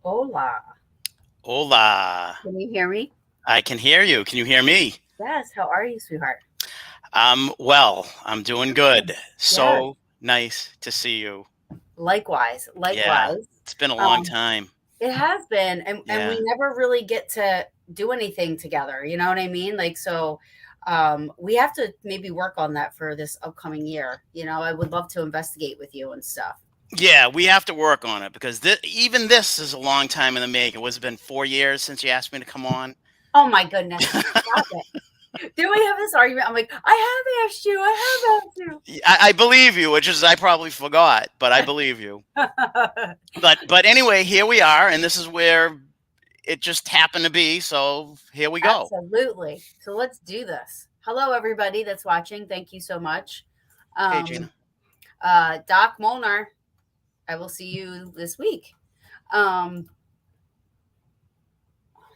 Hola. Hola. Can you hear me? I can hear you. Can you hear me? Yes. How are you, sweetheart? Well, I'm doing good. Yes. So nice to see you. Likewise. Yeah, Likewise. it's been a long Um, time. it has been, and we Yeah. never really get to do anything together. You know what I mean? Like, so we have to maybe work on that for this upcoming year. You know, I would love to investigate with you and stuff. Yeah, we have to work on it because even this is a long time in the making. It's been 4 years since you asked me to come on. Oh my goodness. Stop it. Do we have this argument? I'm like, I have asked you. I have asked I believe you, which is I probably forgot, but I believe you. you. But anyway, here we are, and this is where it just happened to be. So here we go. Absolutely. So let's do this. Hello, everybody that's watching. Thank you so much. Hey, Gina. Doc Molnar, I will see you this week. I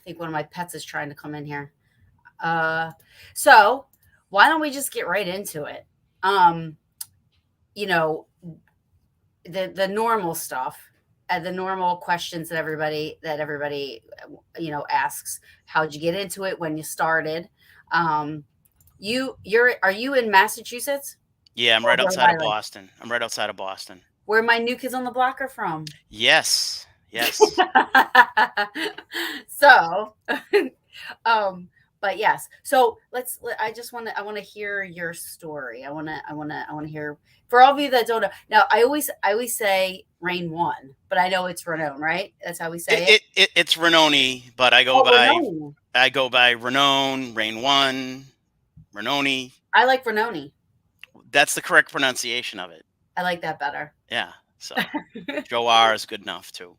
think one of my pets is trying to come in here. So why don't we just get right into it? You know, the normal stuff, the normal questions that everybody asks. How'd you get into it? When you started? Are you in Massachusetts? Yeah, I'm right outside of Boston. I'm right outside of Boston. Where my new kids on the block are from. Yes. Yes. So, but yes. So I want to hear your story. I want to hear, for all of you that don't know. Now, I always say Rainone, but I know it's Rainone, right? That's how we say it. It's Rainone, but I go by Rainone, Rainone, Rainone. I like Rainone. That's the correct pronunciation of it. I like that better. Yeah. So Joe R is good enough too.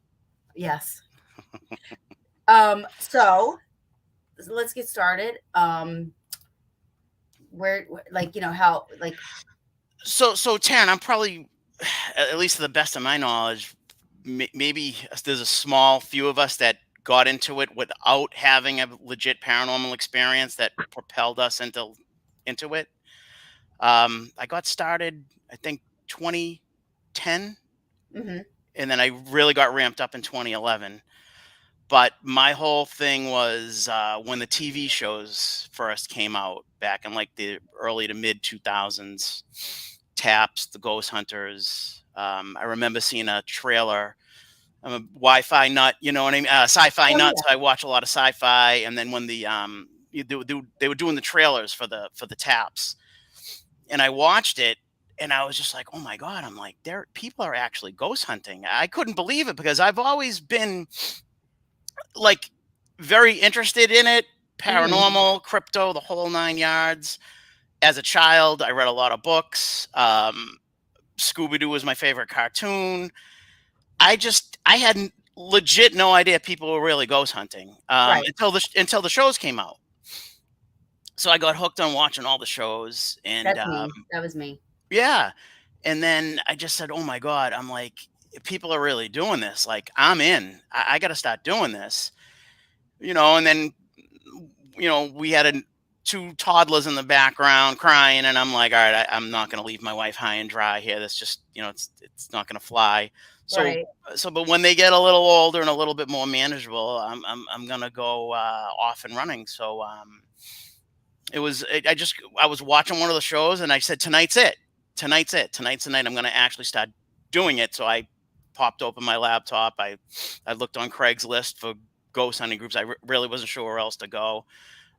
Yes. So let's get started. Where, like, how, like. So Taryn, I'm probably, at least to the best of my knowledge, maybe there's a small few of us that got into it without having a legit paranormal experience that propelled us into it. I got started, I think, 2010. Mm-hmm. And then I really got ramped up in 2011. But my whole thing was when the TV shows first came out back in like the early to mid 2000s, Taps, The Ghost Hunters. I remember seeing a trailer. I'm a Wi-Fi nut, you know what I mean? Sci-fi nut. So I watch a lot of sci-fi. And then when the they were doing the trailers for the Taps, and I watched it. And I was just like, oh my God, I'm like, people are actually ghost hunting. I couldn't believe it because I've always been like very interested in it. Paranormal, crypto, the whole 9 yards. As a child, I read a lot of books. Scooby-Doo was my favorite cartoon. I had legit no idea people were really ghost hunting until the shows came out. So I got hooked on watching all the shows. And that was me. Yeah. And then I just said, oh my God, I'm like, people are really doing this. Like, I'm in. I got to start doing this. And then, we had two toddlers in the background crying. And I'm like, all right, I'm not going to leave my wife high and dry here. That's just, it's not going to fly. But when they get a little older and a little bit more manageable, I'm going to go off and running. So I was watching one of the shows and I said, tonight's it. Tonight's the night I'm going to actually start doing it. So I popped open my laptop. I looked on Craigslist for ghost hunting groups. Really wasn't sure where else to go.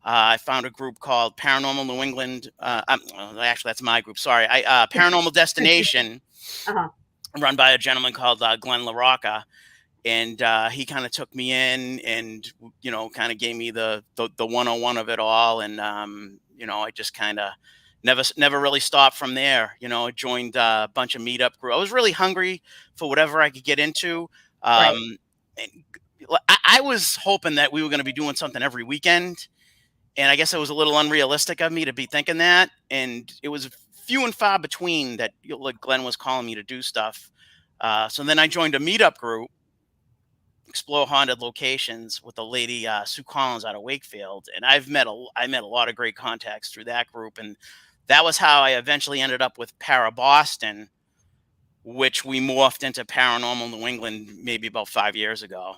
I found a group called Paranormal New England. Well, actually, that's my group. Sorry, Paranormal Destination, Uh-huh. run by a gentleman called Glenn LaRocca, and he kind of took me in, and kind of gave me the 101 of it all, and I just kind of never really stopped from there. I joined a bunch of meetup groups. I was really hungry for whatever I could get into. Right. And I was hoping that we were going to be doing something every weekend, and I guess it was a little unrealistic of me to be thinking that. And it was few and far between that, like Glenn was calling me to do stuff. So then I joined a meetup group, Explore Haunted Locations, with a lady, Sue Collins, out of Wakefield, and I met a lot of great contacts through that group, and that was how I eventually ended up with Para Boston, which we morphed into Paranormal New England maybe about 5 years ago.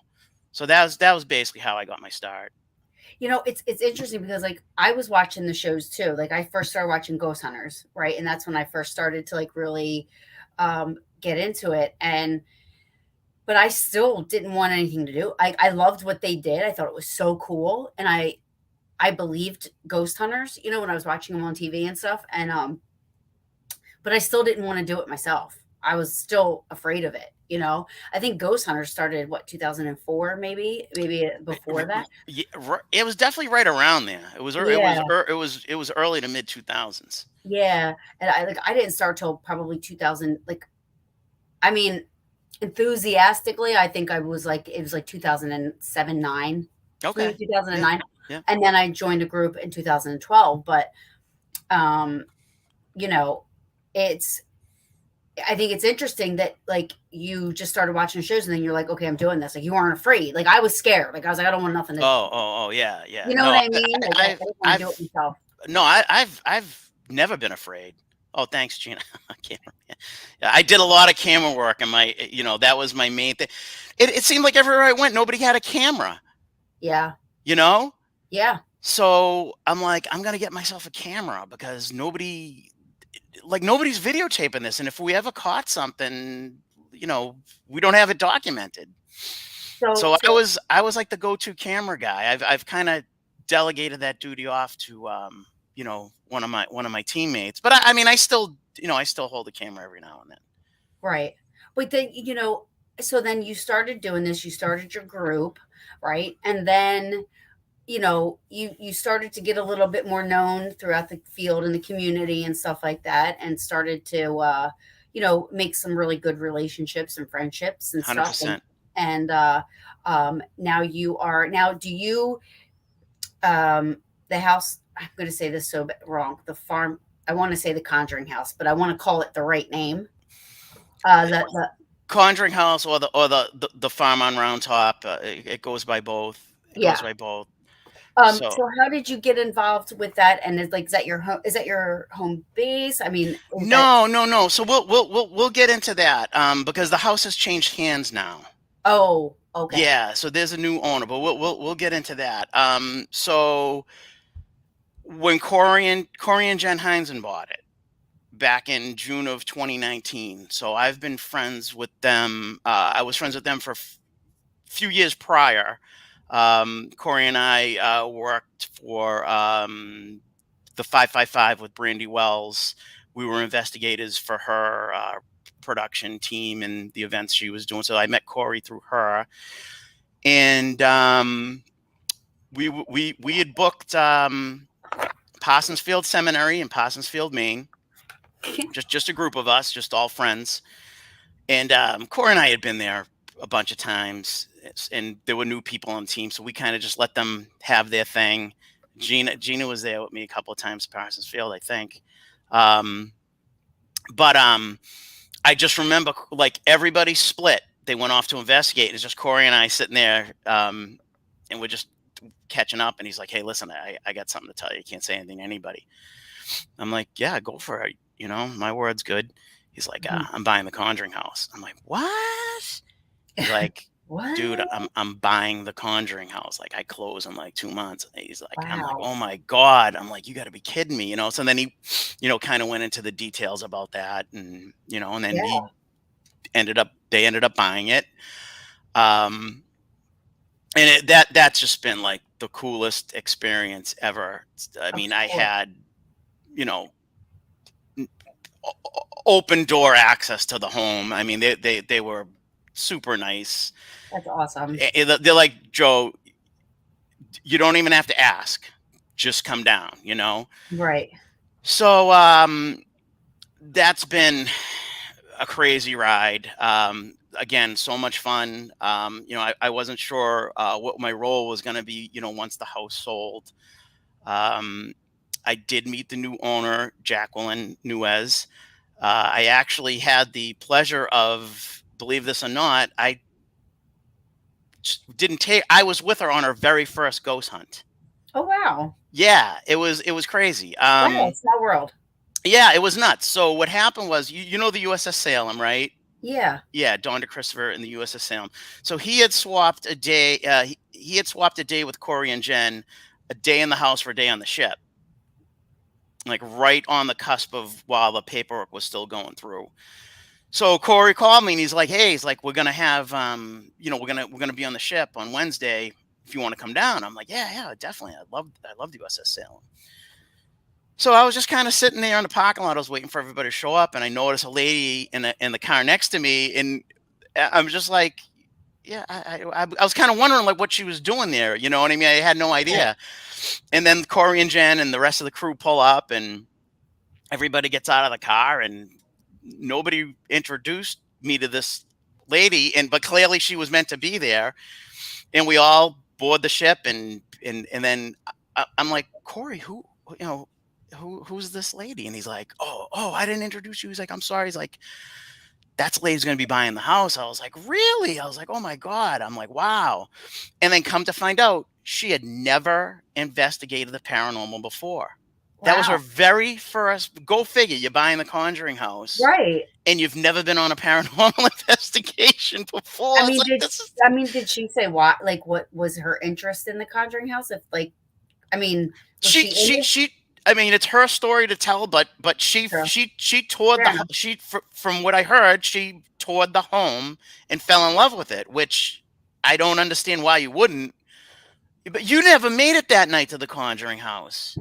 So that was basically how I got my start. It's interesting because like I was watching the shows too. Like I first started watching Ghost Hunters, right? And that's when I first started to like really get into it. But I still didn't want anything to do. I loved what they did. I thought it was so cool. And I believed ghost hunters, when I was watching them on TV and stuff. But I still didn't want to do it myself. I was still afraid of it. I think Ghost Hunters started what 2004, maybe before that. Yeah, it was definitely right around there. Yeah, It was early to mid 2000s. yeah. And I didn't start till probably 2000. Like, I mean, enthusiastically, I think it was like 2007, 9, maybe Okay. Yeah. 2009, Yeah. and then I joined a group in 2012. But um, you know, it's I think it's interesting that like you just started watching shows and then you're like, okay, I'm doing this. Like you weren't afraid. Like I was scared. Like I was like, I don't want nothing to. Oh, yeah, yeah. You know what No, I mean? Like I didn't want to do it I've myself. no, I've never been afraid. Oh, thanks, Gina. Camera. Yeah, I did a lot of camera work, and that was my main thing. It seemed like everywhere I went, nobody had a camera. Yeah, You know, yeah. so I'm like, I'm gonna get myself a camera because nobody's videotaping this, and if we ever caught something, we don't have it documented. So So I so was I was like the go-to camera guy. I've kind of delegated that duty off to one of my teammates. But I mean, I still hold the camera every now and then. right. But then so then you started doing this. You started your group, right? And then you started to get a little bit more known throughout the field and the community and stuff like that, and started to make some really good relationships and friendships and stuff. and 100%. and now do you the house, I'm going to say this so wrong, the farm, I want to say the Conjuring House, but I want to call it the right name. The Conjuring House or the farm on Round Top. It goes by both. It goes Yeah. by both. So So how did you get involved with that? And is that your home base? I mean, is that no, no, no. So we'll get into that because the house has changed hands now. Oh, okay. Yeah, so there's a new owner, but we'll get into that. So when Corey and Jen Heinzen bought it back in June of 2019, so I've been friends with them. I was friends with them for a few years prior. Corey and I worked for the 555 with Brandy Wells. We were investigators for her production team and the events she was doing. So I met Corey through her, and we had booked Parsons Field Seminary in Parsons Field, Maine. Just a group of us, just all friends. And Corey and I had been there a bunch of times, and there were new people on the team, so we kind of just let them have their thing. Gina was there with me a couple of times, Parsons Field, I think. But I just remember like everybody split. They went off to investigate. It's just Corey and I sitting there, and we're just catching up. And he's like, "Hey, listen, I got something to tell you. You can't say anything to anybody." I'm like, "Yeah, go for it. My word's good." He's like, Mhm. "I'm buying the Conjuring House." I'm like, "What?" He's like, "Dude, What? I'm buying the Conjuring House. Like I close in like 2 months." I'm like, Wow. "Oh my God." I'm like, "You got to be kidding me." So then he, kind of went into the details about that, and then Yeah. they ended up buying it. Um, And that's just been like the coolest experience ever. I Of mean, I course. had, you know, open door access to the home. I mean, they were super nice. That's awesome. They're like, Joe, you don't even have to ask, just come down, you know. Right. So that's been a crazy ride. Again, so much fun. I wasn't sure what my role was going to be, once the house sold. Um, I did meet the new owner, Jacqueline Nuez. I actually had the pleasure of, believe this or not, I didn't take. I was with her on her very first ghost hunt. Oh wow. Yeah, it was crazy. Wow, small world. Yeah, it was nuts. So what happened was, you know the USS Salem, right? Yeah. Yeah, Don DeChristopher in the USS Salem. So he had swapped a day. He had swapped a day with Corey and Jen, a day in the house for a day on the ship, like right on the cusp of while the paperwork was still going through. So Corey called me and he's like, "Hey, he's like, we're gonna have, we're gonna be on the ship on Wednesday. If you want to come down." I'm like, "Yeah, yeah, definitely. I love the USS Salem." So I was just kind of sitting there in the parking lot. I was waiting for everybody to show up, and I noticed a lady in the car next to me, and I'm just like, yeah, I was kind of wondering like what she was doing there. You know what I mean? I had no Right. idea. And then Corey and Jen and the rest of the crew pull up, and everybody gets out of the car, and nobody introduced me to this lady, and but clearly she was meant to be there. And we all board the ship, and then I'm like, Corey, you know who's this lady? And he's like, oh, I didn't introduce you. He's like, I'm sorry. He's like, that's the lady's gonna be buying the house. I was like, really? I was like, oh my god. I'm like, wow. And then come to find out, she had never investigated the paranormal before. That was her Wow. very first. Go figure. You're buying the Conjuring House, Right. and you've never been on a paranormal investigation before. I It's mean, like did this is. I mean, did she say what like what was her interest in the Conjuring House? If like I mean, was She she in she it? she I mean, it's her story to tell, but she Sure. she she toured Fair the enough. she from what I heard, she toured the home and fell in love with it, which I don't understand why you wouldn't. But you never made it that night to the Conjuring House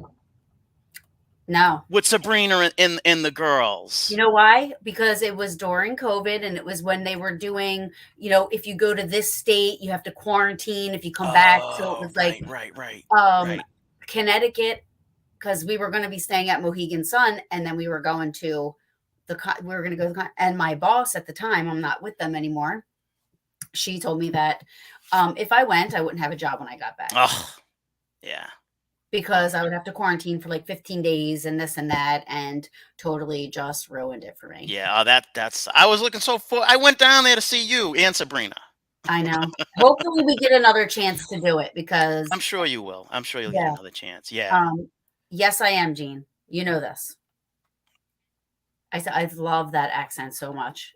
No. with Sabrina and the You girls. know why? Because it was during COVID and it was when they were doing, if you go to this state, you have to quarantine if you come back. So it Oh, was like right, um right. Connecticut, because we were going to be staying at Mohegan Sun and then we were going to we were going to go to and my boss at the time, I'm not with them anymore. She told me that if I went, I wouldn't have a job when I got back Oh, yeah. Oh because I my. would have to quarantine for like 15 days and this and that, and totally just ruined it for me. Yeah. Oh, that's. I was looking so for. I went down there to see you and Sabrina. I know. Hopefully, we get another chance to do it because, I'm sure you will. I'm sure you'll get yeah. another chance. Yeah. Um, yes, I am, Jean. You know this. I love that accent so much.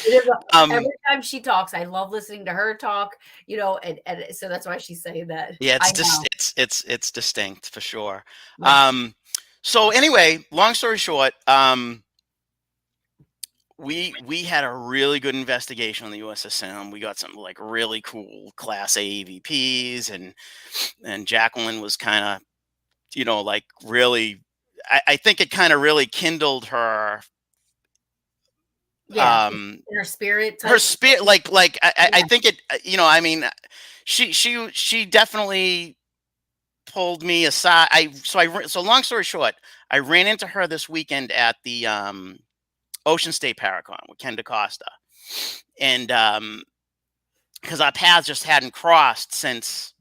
It is um, every time she talks, I love listening to her talk, and so that's why she's saying that. yeah, I know. it's distinct for sure. Yes. Um, so anyway, long story short, we had a really good investigation on the USS Salem. We got some like really cool Class A EVPs, and Jacqueline was kind of, like really. I think it kind of really kindled Yeah. um Inner spirit her type spirit, thing. like I Yeah. think it, I mean, she definitely pulled me aside. So long story short, I ran into her this weekend at the Ocean State Paracon with Ken DaCosta, and because our paths just hadn't crossed since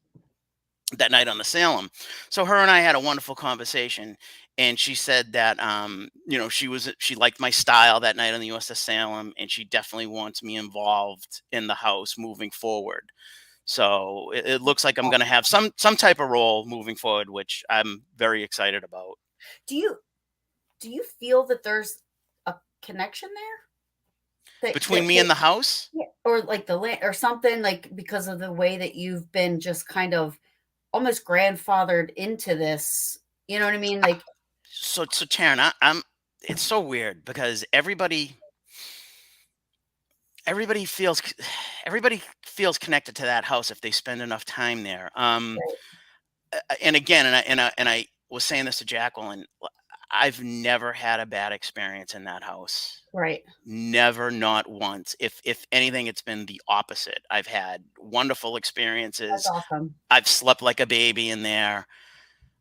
that night on the Salem. So her and I had a wonderful conversation, and she said that she liked my style that night on the USS Salem, and she definitely wants me involved in the house moving forward. So it looks like I'm going to have some type of role moving forward, which I'm very excited about. Do you do you feel that there's a connection there? Between me and the house. Yeah, or like the land or something, like because of the way that you've been just kind of almost grandfathered into this. You know what I mean? Like, So Taryn, I'm. It's so weird because everybody. everybody feels everybody feels connected to that house if they spend enough time there. Right. And again, and I was saying this to Jacqueline, I've never had a bad experience in that house. Right. Never, not once. If anything, it's been the opposite. I've had wonderful That's experiences. awesome. I've slept like a baby in there.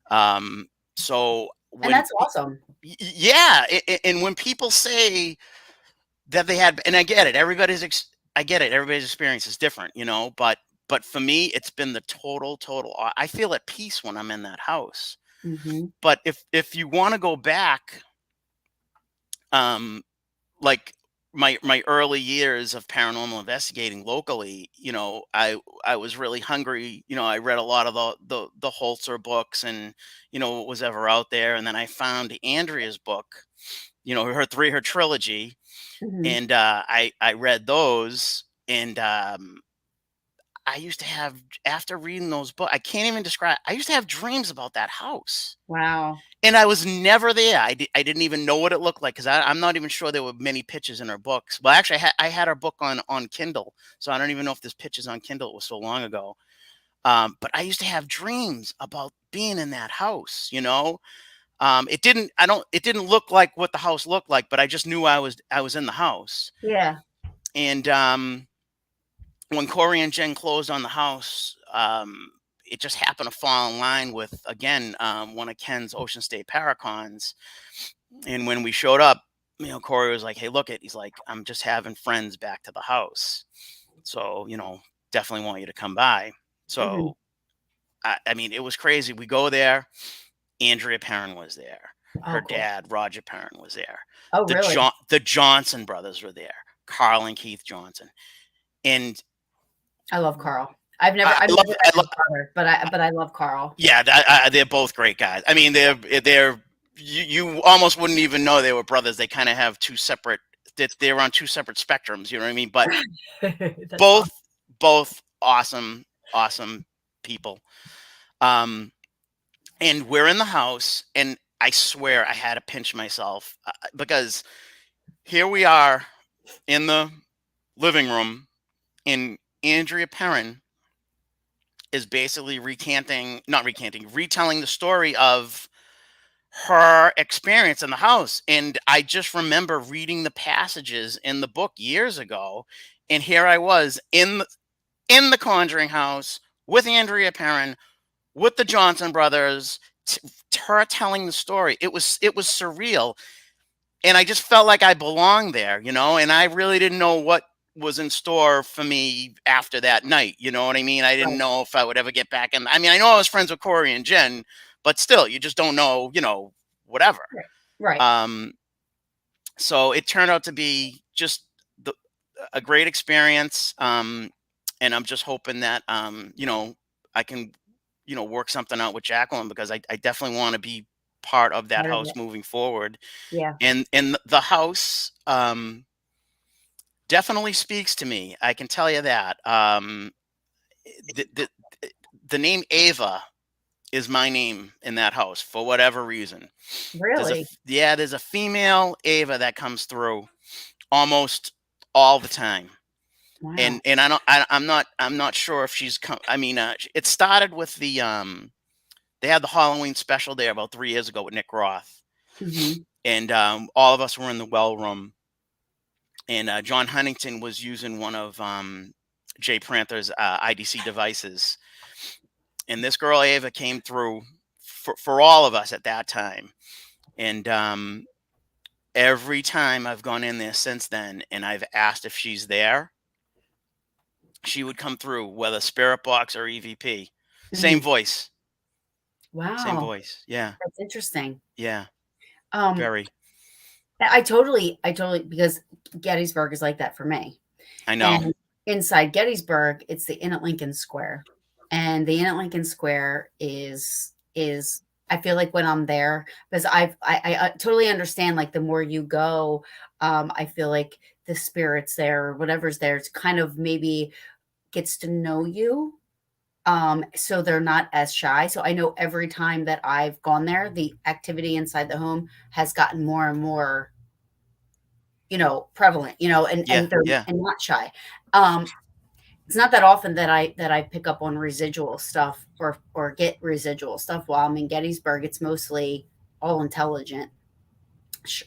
Um, so And when that's awesome. yeah, and when people say that they had, and I get it, I get it, everybody's experience is different, but for me, it's been the total. I feel at peace when I'm in that house. Mhm. But if you want to go back, um, like my early years of paranormal investigating locally, I was really hungry. I read a lot of the Holzer books and what was ever out there, and then I found Andrea's book, her trilogy, Mhm. and I read those, and I used to have, after reading those books, I can't even describe. I used to have dreams about that house. Wow. And I was never there. I didn't even know what it looked like because I'm not even sure there were many pictures in her books. Well, actually, I had her book on Kindle, so I don't even know if there's pictures on Kindle. It was so long ago. But I used to have dreams about being in that house. It didn't. I don't. It didn't look like what the house looked like, but I just knew I was in the house. Yeah. And when Corey and Jen closed on the house, it just happened to fall in line with, again, one of Ken's Ocean State Paracons. And when we showed up, Corey was like, "Hey, look it." He's like, "I'm just having friends back to the house, so definitely want you to come by." Mhm. So I mean, it was crazy. We go there. Andrea Perrin was there. Oh, Her cool. dad, Roger Perrin, was there. Oh, The really? the Johnson brothers were there. Carl and Keith Johnson. And I love Carl. I've I never I've love, never I met love, his brother, but I love Carl. yeah, they're both great guys. I mean, they're you almost wouldn't even know they were brothers. They kind of have two separate. They're on two separate spectrums. You know what I mean? But That's both awesome. both awesome people. Um, and we're in the house, and I swear I had to pinch myself because here we are in the living room, and Andrea Perrin is basically retelling the story of her experience in the house. And I just remember reading the passages in the book years ago, and here I was in the Conjuring House with Andrea Perrin, with the Johnson brothers, her telling the story. It was surreal, and I just felt like I belonged there, and I really didn't know what was in store for me after that night. You know what I mean? I didn't Right. know if I would ever get back in. I mean, I know I was friends with Corey and Jen, but still, you just don't know, whatever. Right. Right. Um, so it turned out to be just the, a great experience. And I'm just hoping that, I can, work something out with Jacqueline because I definitely want to be part of that Part of house it. moving forward. Yeah. And the house, definitely speaks to me. I can tell you that. The, the, the name Ava is my name in that house for whatever reason. Really? There's a female Ava that comes through almost all the time. Wow. And I'm not sure if she's come. I mean, it started with they had the Halloween special there about 3 years ago with Nick Roth, Mhm. and all of us were in the well room, and John Huntington was using one of Jay Pranthers' IDC devices, and this girl Ava came through for all of us at that time, and every time I've gone in there since then, and I've asked if she's there, she would come through, whether spirit box or EVP. Same Mhm. voice, same Wow. voice. Yeah, That's interesting. yeah, Um, very. I totally because Gettysburg is like that for me. I know. And inside Gettysburg, it's the Inn at Lincoln Square. And the Inn at Lincoln Square is I feel like when I'm there, because I totally understand like the more you go, I feel like the spirits there or whatever's there, it's kind of maybe gets to know you. So they're not as shy. So I know every time that I've gone there, the activity inside the home has gotten more and more prevalent, and Yeah, they're yeah. and not shy. Um, it's not that often that I pick up on residual stuff or get residual stuff while I'm in Gettysburg. It's mostly all intelligent.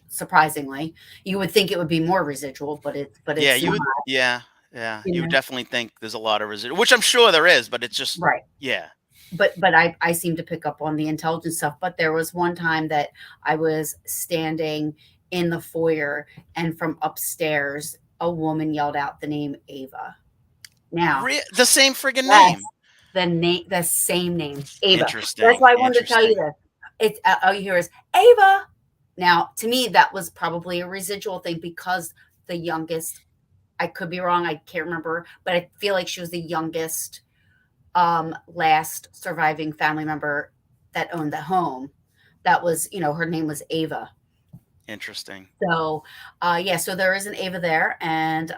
Surprisingly, you would think it would be more residual, but Yeah, it's you not. would yeah, yeah. You You would know, definitely think there's a lot of residual, which I'm sure there is, but it's just right? yeah. But I seem to pick up on the intelligent stuff. But there was one time that I was standing in the foyer, and from upstairs, a woman yelled out the name Ava. Now, The same friggin' name. yes, the same name, Ava. That's Interesting, why I wanted to tell you interesting. this. It's all you hear is Ava. Now, to me, that was probably a residual thing because the youngest. I could be wrong. I can't remember, but I feel like she was the youngest, last surviving family member that owned the home. That was, her name was Ava. Interesting. So, yeah, so there is an Ava there, and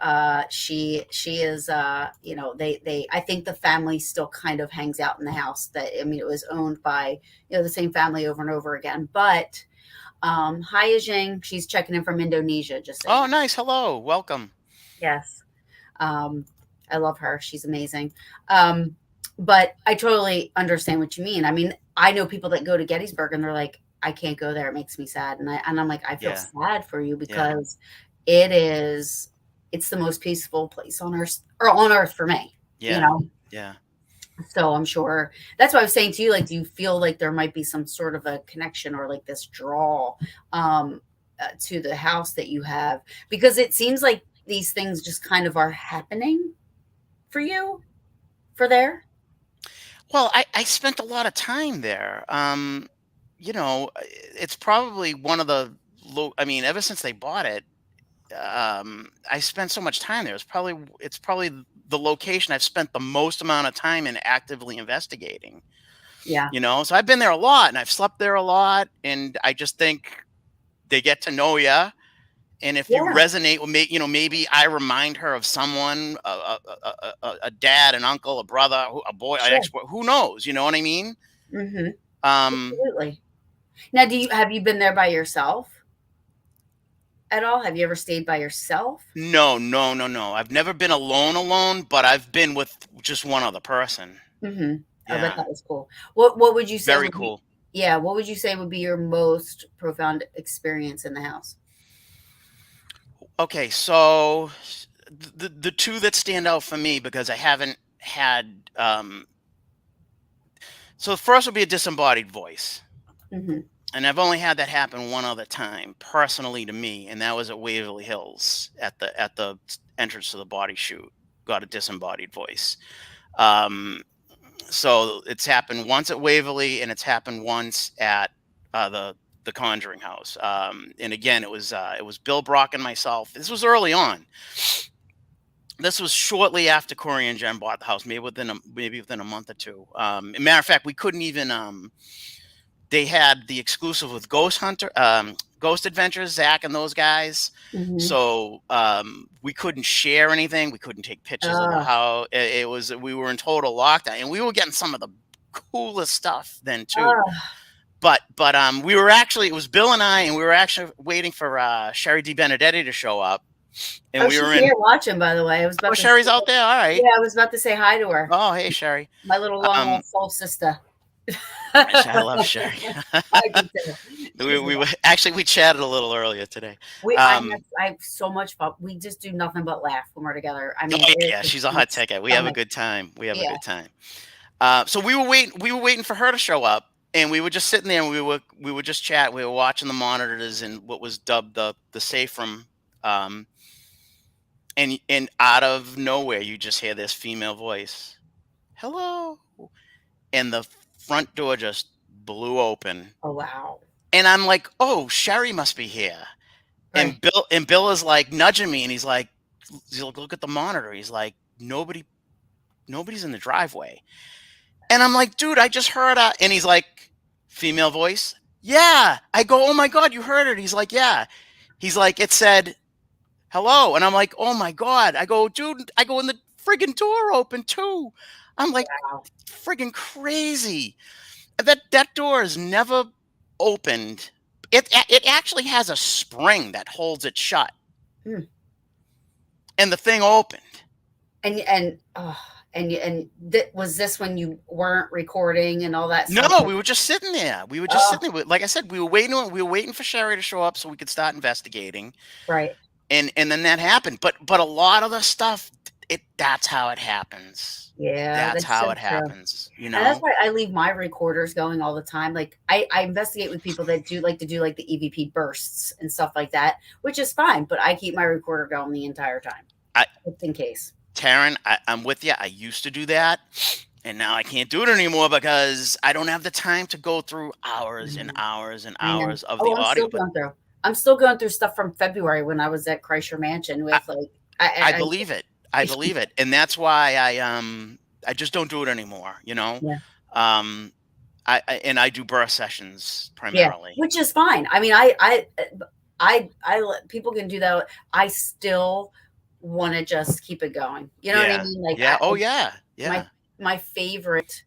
she is, they I think the family still kind of hangs out in the house. That I mean, it was owned by the same family over and over again. But hi, Ajing, she's checking in from Indonesia. Just so you Oh, know. nice. Hello. Welcome. Yes. Um, I love her. She's amazing. Um, but I totally understand what you mean. I mean, I know people that go to Gettysburg and they're like, I can't go there. It makes me sad. And I'm like, I feel Yeah, sad for you yeah, because it is it's the most peaceful place on earth or on earth for me, you yeah, know. yeah. So I'm sure that's what I was saying to you. Like, do you feel like there might be some sort of a connection or like this draw to the house that you have? Because it seems like these things just kind of are happening for you for there. Well, I spent a lot of time there. It's probably one of the I mean, ever since they bought it, I spent so much time there. It's probably the location I've spent the most amount of time in actively investigating. Yeah. So I've been there a lot, and I've slept there a lot, and I just think they get to know you. And if you Yeah. resonate with me, maybe I remind her of someone, a dad, an uncle, a brother, a boy, an Sure. ex boy, who knows? You know what I mean? Mhm. Um, Absolutely. Now, have you been there by yourself at all? Have you ever stayed by yourself? no, no, no, no. I've never been alone, but I've been with just one other person. Mhm. I bet Yeah, that was cool. What would you say very would be cool. yeah, what would you say would be your most profound experience in the house? Okay, so the two that stand out for me because I haven't had. So the first would be a disembodied voice. Mhm. And I've only had that happen one other time personally to me, and that was at Waverly Hills at the entrance to the body shoot. Got a disembodied voice. Um, so it's happened once at Waverly, and it's happened once at the Conjuring House. And again, it was Bill Brock and myself. This was early on. This was shortly after Corey and Jen bought the house, maybe within a month or two. Matter of fact, we couldn't even they had the exclusive with Ghost Adventures, Zach and those guys. Mhm. So we couldn't share anything. We couldn't take pictures of the Ah, house. It was we were in total lockdown, and we were getting some of the coolest stuff then too. ah. But we were actually it was Bill and I, and we were actually waiting for Sherry D Benedetti to show up, and Oh, we she's were here in. watching, by the way. I was Oh, about to say, Sherry's out there. All right. yeah, I was about to say hi to her. Oh, hey, Sherry. My little long Um, lost soul sister. I love Sherry. I do too. we She's the we best. were- actually we chatted a little earlier today. I Um, have so much fun. We just do nothing but laugh when we're together. I oh mean, yeah, it yeah, is she's a hot it's ticket. We so have a much. good time. We have a Yeah. good time. So we were waiting for her to show up, and we were just sitting there, and we were just chat. We were watching the monitors and what was dubbed the safe room. Um, and out of nowhere, you just hear this female voice, "Hello," and the front door just blew open, Oh wow. and I'm like, "Oh, Sherry must be here." Right. And Bill is like nudging me, and he's like, "Look at the monitor." He's like, "Nobody's in the driveway." And I'm like, "Dude, I just heard," and he's like, "Female voice?" "Yeah." I go, "Oh my God, you heard it." He's like, "Yeah." He's like, "It said hello." And I'm like, "Oh my God." I go, "Dude," I go, "and the friggin' door open too." I'm like, Wow. friggin' crazy. That door is never opened. It actually has a spring that holds it shut. Hmm. and the thing opened. Was this when you weren't recording and all that stuff? No, we were just sitting there. We were just Oh, sitting there. Like I said, we were waiting for Sherry to show up so we could start investigating. right. And then that happened. But a lot of the stuff, that's how it happens. Yeah, That's that's so how it true. happens, you And that's know? why I leave my recorders going all the time. Like I investigate with people that do like to do like the EVP bursts and stuff like that, which is fine. But I keep my recorder going the entire time, I just in case. Taryn, I'm with you. I used to do that, and now I can't do it anymore because I don't have the time to go through hours and Mhm. hours and I know. hours of the Oh, I'm audio. still But going through. I'm still going through stuff from February when I was at Kreischer Mansion I, with like I I believe it. I believe it, and that's why I just don't do it anymore. You know, yeah. um, and I do burst sessions Yeah, primarily. which is fine. I mean, I let people can do that. I still want to just keep it going. You know what I Yeah, mean? Like yeah. Oh yeah, my yeah. my favorite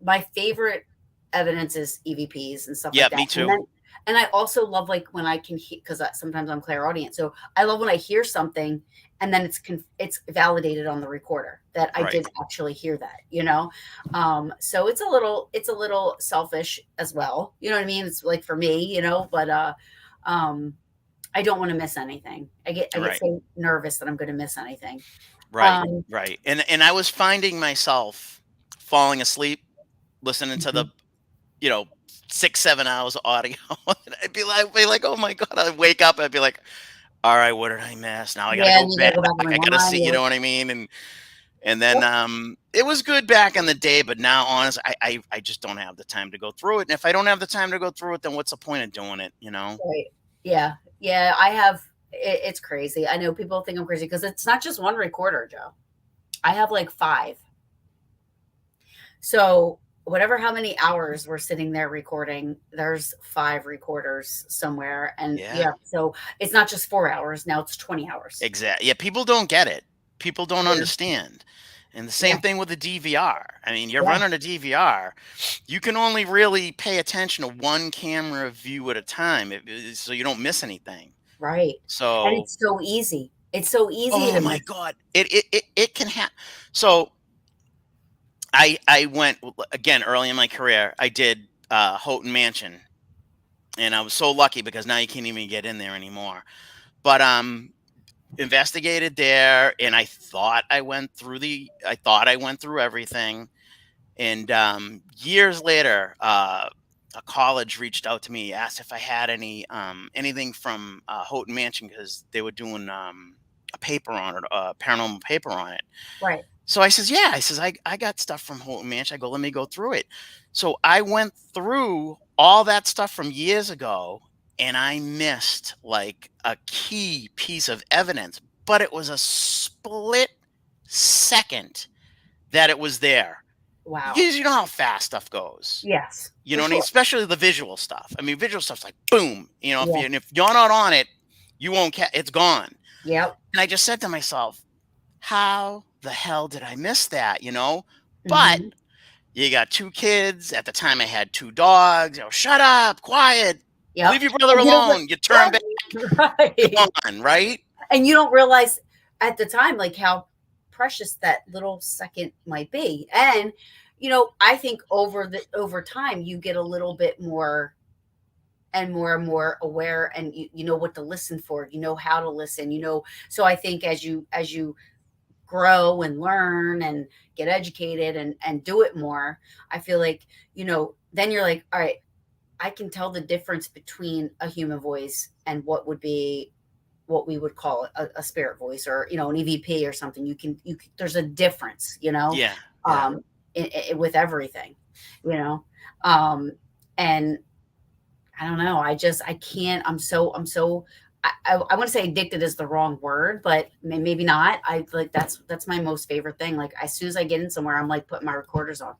my favorite evidence is EVPs and stuff like Yeah, that. me And too. then and I also love like when I can hear because sometimes I'm clairaudient. So I love when I hear something and then it's validated on the recorder that I Right, did actually hear that, so it's a little selfish as well. You know what I mean? It's like for me, but um I don't want to miss anything. I get right, so nervous that I'm going to miss anything. right, Um right. And I was finding myself falling asleep listening to the mhm. 6 7 hours of audio. And I'd be like, oh my god. I'd wake up. I'd be like, all right, what did I miss? Now I got to Yeah, go and you got back. to go back and I got to rewind. see. You know what I mean? And then Yep. it was good back in the day, but now honestly, I just don't have the time to go through it. And if I don't have the time to go through it, then what's the point of doing it? You know? Right. Yeah. Yeah. I have. It's crazy. I know people think I'm crazy because it's not just one recorder, Joe. I have like five. So whatever how many hours we're sitting there recording, there's five recorders somewhere. And Yeah. yeah, so it's not just 4 hours. Now it's 20 hours. Exactly. Yeah, people don't get it. People don't Yeah. understand. And the Yeah. same thing with the DVR. I mean, you're Yeah. running a DVR, you can only really pay attention to one camera view at a time, so you don't miss anything. Right. And So, it's so easy. It's so easy oh to my miss. God, it can happen. So I went again early in my career. I did Houghton Mansion, and I was so lucky because now you can't even get in there anymore. But investigated there, and I thought I went through everything. And years later, a college reached out to me, asked if I had anything from Houghton Mansion because they were doing a paper on it, a paranormal paper on it. Right. So I says, yeah. I says, I got stuff from Houghton Mansion. I go, let me go through it. So I went through all that stuff from years ago, and I missed like a key piece of evidence, but it was a split second that it was there. Wow. Because you know how fast stuff goes. Yes, You for know what I mean? sure. Especially the visual stuff. I mean, visual stuff's like boom. Yeah. If you're not on it, you won't it's gone. Yep. And I just said to myself, how the hell did I miss that? But Hmm. you got two kids. At the time, I had two dogs. Shut up, quiet, Yep. leave your brother And you don't alone. You turn back, right. gone, right? And you don't realize at the time like how precious that little second might be. And I think over time you get a little bit more and more aware, and you know what to listen for, you know how to listen, so I think as you grow and learn and get educated and do it more, I feel like then you're like, all right, I can tell the difference between a human voice and what we would call a spirit voice, or an EVP or something. You can there's a difference, Yeah, yeah. um with everything, you know um and I don't know, I can't, I'm so I want to say addicted is the wrong word, but maybe not. I like that's my most favorite thing. Like as soon as I get in somewhere, I'm like putting my recorders on.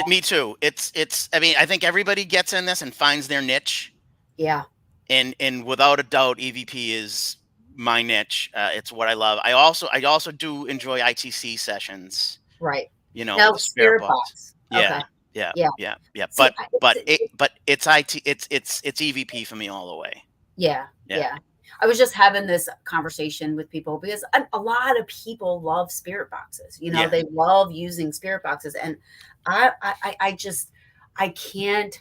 Me too. It's. I mean, I think everybody gets in this and finds their niche, Yeah, and without a doubt, EVP is my niche. It's what I love. I also do enjoy ITC sessions. right. With Now the spirit spirit box. box. Yeah, Okay. yeah, Yeah. yeah, yeah. See, But it's IT. It's EVP for me all the way. yeah, Yeah. yeah. I was just having this conversation with people because a lot of people love spirit boxes. You know, Yeah. they love using spirit boxes, and I just I can't.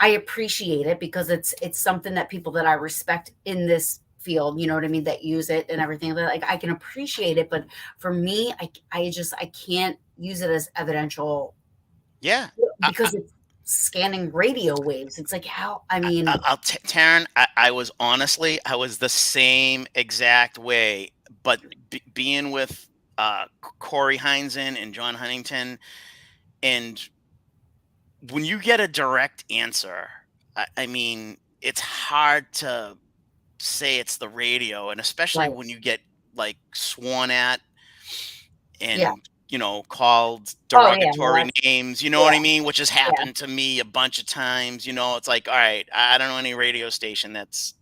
I appreciate it because it's something that people that I respect in this field, you know what I mean, that use it and everything. Like I can appreciate it, but for me, I can't use it as evidential Yeah. because it's scanning radio waves. It's like how I mean, Taryn, I was honestly, I was the same exact way, but being with Corey Heinzen and John Huntington, and when you get a direct answer, I mean, it's hard to say it's the radio, and especially right. when you get like sworn at Yeah. and called Oh yeah, no, derogatory that's names, you know what yeah, I mean, which has yeah. happened to me a bunch of times. It's like, all right, I don't know any radio station that's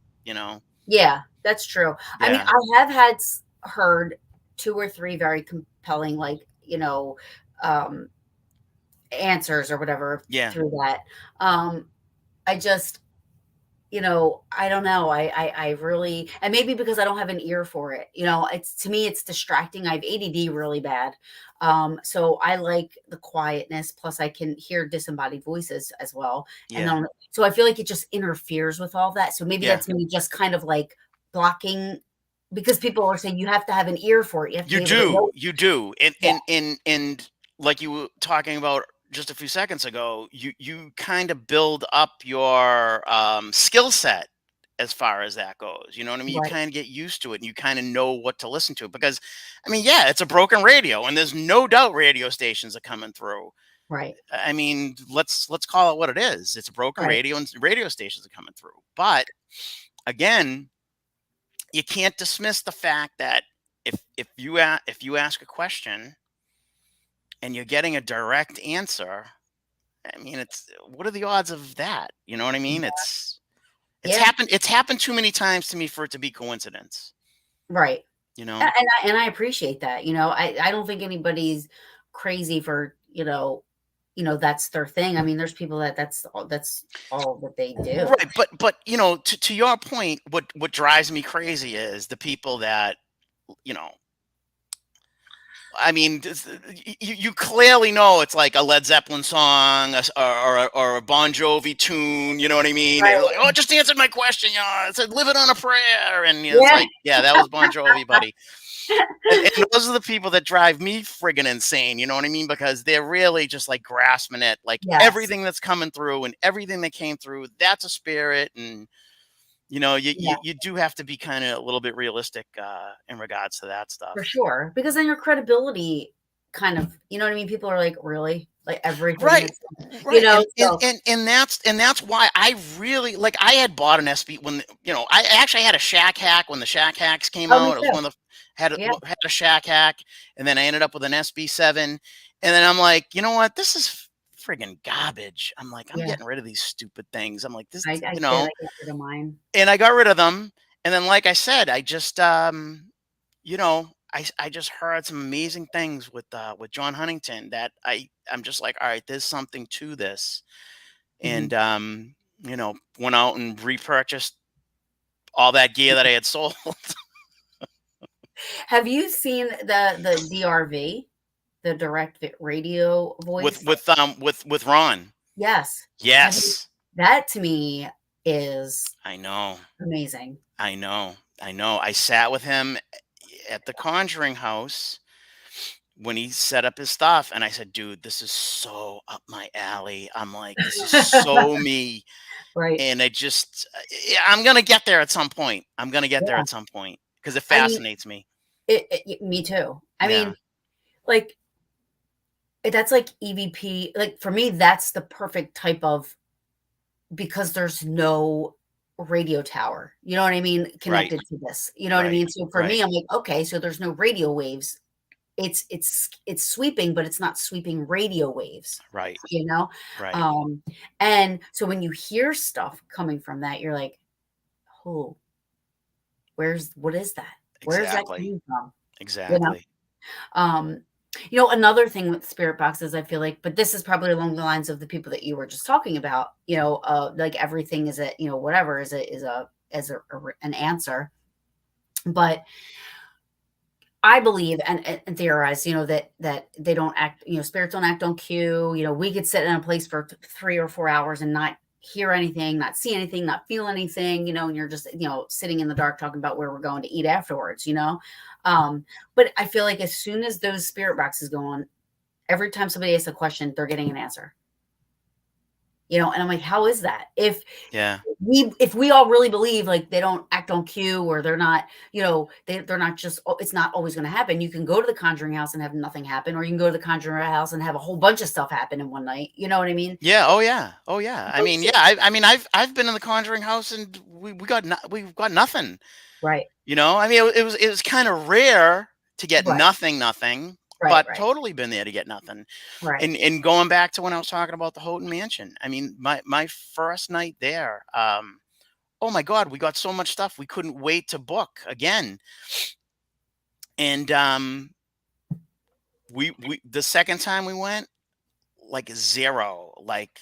Yeah, that's true. I mean, yeah, I have had heard 2 or 3 very compelling, like, um, answers or whatever yeah, through that. Um, I just, I don't know. I really, and maybe because I don't have an ear for it, it's to me, it's distracting. I have ADD really bad. So I like the quietness. Plus, I can hear disembodied voices as well. And yeah, then, so I feel like it just interferes with all that. So maybe yeah. that's me just kind of like blocking because people are saying you have to have an ear for it. You have to You be able to do, know. you do, and Yeah. like you were talking about just a few seconds ago, you kind of build up your skill set as far as that goes. You know what I mean? You Right. kind of get used to it, and you kind of know what to listen to because, I mean, yeah, it's a broken radio, and there's no doubt radio stations are coming through. Right. I mean, let's call it what it is. It's a broken Right. radio, and radio stations are coming through. But again, you can't dismiss the fact that if you ask a question and you're getting a direct answer, I mean, it's what are the odds of that? You know what I mean? Yeah. It's happened too many times to me for it to be coincidence. Right. You And know? I appreciate that, I don't think anybody's crazy for, that's their thing. I mean, there's people that's all that they do. Right, but to your point, what drives me crazy is the people that you know I mean, you clearly know it's like a Led Zeppelin song, or a Bon Jovi tune. You know what I mean? And like, Right. oh, it just answered my question. I said, "Live it on a prayer," and it's Yeah. like, yeah, that was Bon Jovi, buddy. And those are the people that drive me friggin' insane. You know what I mean? Because they're really just like grasping at like Yes. everything that's coming through and everything that came through. That's a spirit, and Yeah, you do have to be kind of a little bit realistic in regards to that for stuff. sure, because then your credibility kind of what I mean? People are like, "Really?" Like, everything Right. that's Right. so And that's why I really like I had bought an SB when I actually had a Shack Hack when the Shack Hacks came Oh, me out. It was too. one of the had Yeah, had a Shack Hack, and then I ended up with an SB7, and then I'm like, you know what? This is friggin' garbage. I'm like, I'm yeah. getting rid of these stupid things. I'm like, this, I did, I got rid of mine. and I got rid of them. And then, like I said, I just I just heard some amazing things with John Huntington that I'm just like, all right, there's something to this. Mhm. And went out and repurchased all that gear that I had sold Have you seen the DRV, the radio voice? with Ron. Yes. Have you Yes. that to me is I know. amazing. I know. I know. I sat with him at the Conjuring House when he set up his stuff, and I said, "Dude, this is so up my alley." I'm like, "This is so me." Right. And I just I'm gonna get there at some point. I'm gonna get there Yeah. at some point because it I mean, fascinates me. me too. I Yeah. mean, like, that's like EVP. Like, for me, that's the perfect type of because there's no radio tower, you know what I mean, Right. connected to this. You know what I Right. mean? So for Right. me, I'm like, okay, so there's no radio waves. It's sweeping, but it's not sweeping radio waves, Right. you know? Right. Um, and so when you hear stuff coming from that, you're like, "Oh, what is that? Where's that Exactly. coming from?" You know? Exactly. Um, another thing with spirit boxes, I feel like, but this is probably along the lines of the people that you were just talking about, like everything is a, whatever is an answer. But I believe and theorize, that they don't act, spirits don't act on cue. We could sit in a place for 3 or 4 hours and not hear anything, not see anything, not feel anything, and you're just, sitting in the dark talking about where we're going to eat afterwards. But I feel like as soon as those spirit boxes go on, every time somebody asks a question, they're getting an answer. And I'm like, how is that? Yeah. If we all really believe like they don't act on cue, or they're not, they're not just, it's not always going to happen. You can go to the Conjuring House and have nothing happen, or you can go to the Conjuring House and have a whole bunch of stuff happen in one night. You know what I mean? Yeah. Oh yeah. Oh yeah. I mean, yeah. I mean, I've been in the Conjuring House and we've got nothing. Right. I mean, it was kind of rare to get Right. nothing, Right. but Right. totally been there to get nothing. Right. And going back to when I was talking about the Houghton Mansion, I mean, my first night there, oh my God, we got so much stuff we couldn't wait to book again. And we the second time we went, like zero, like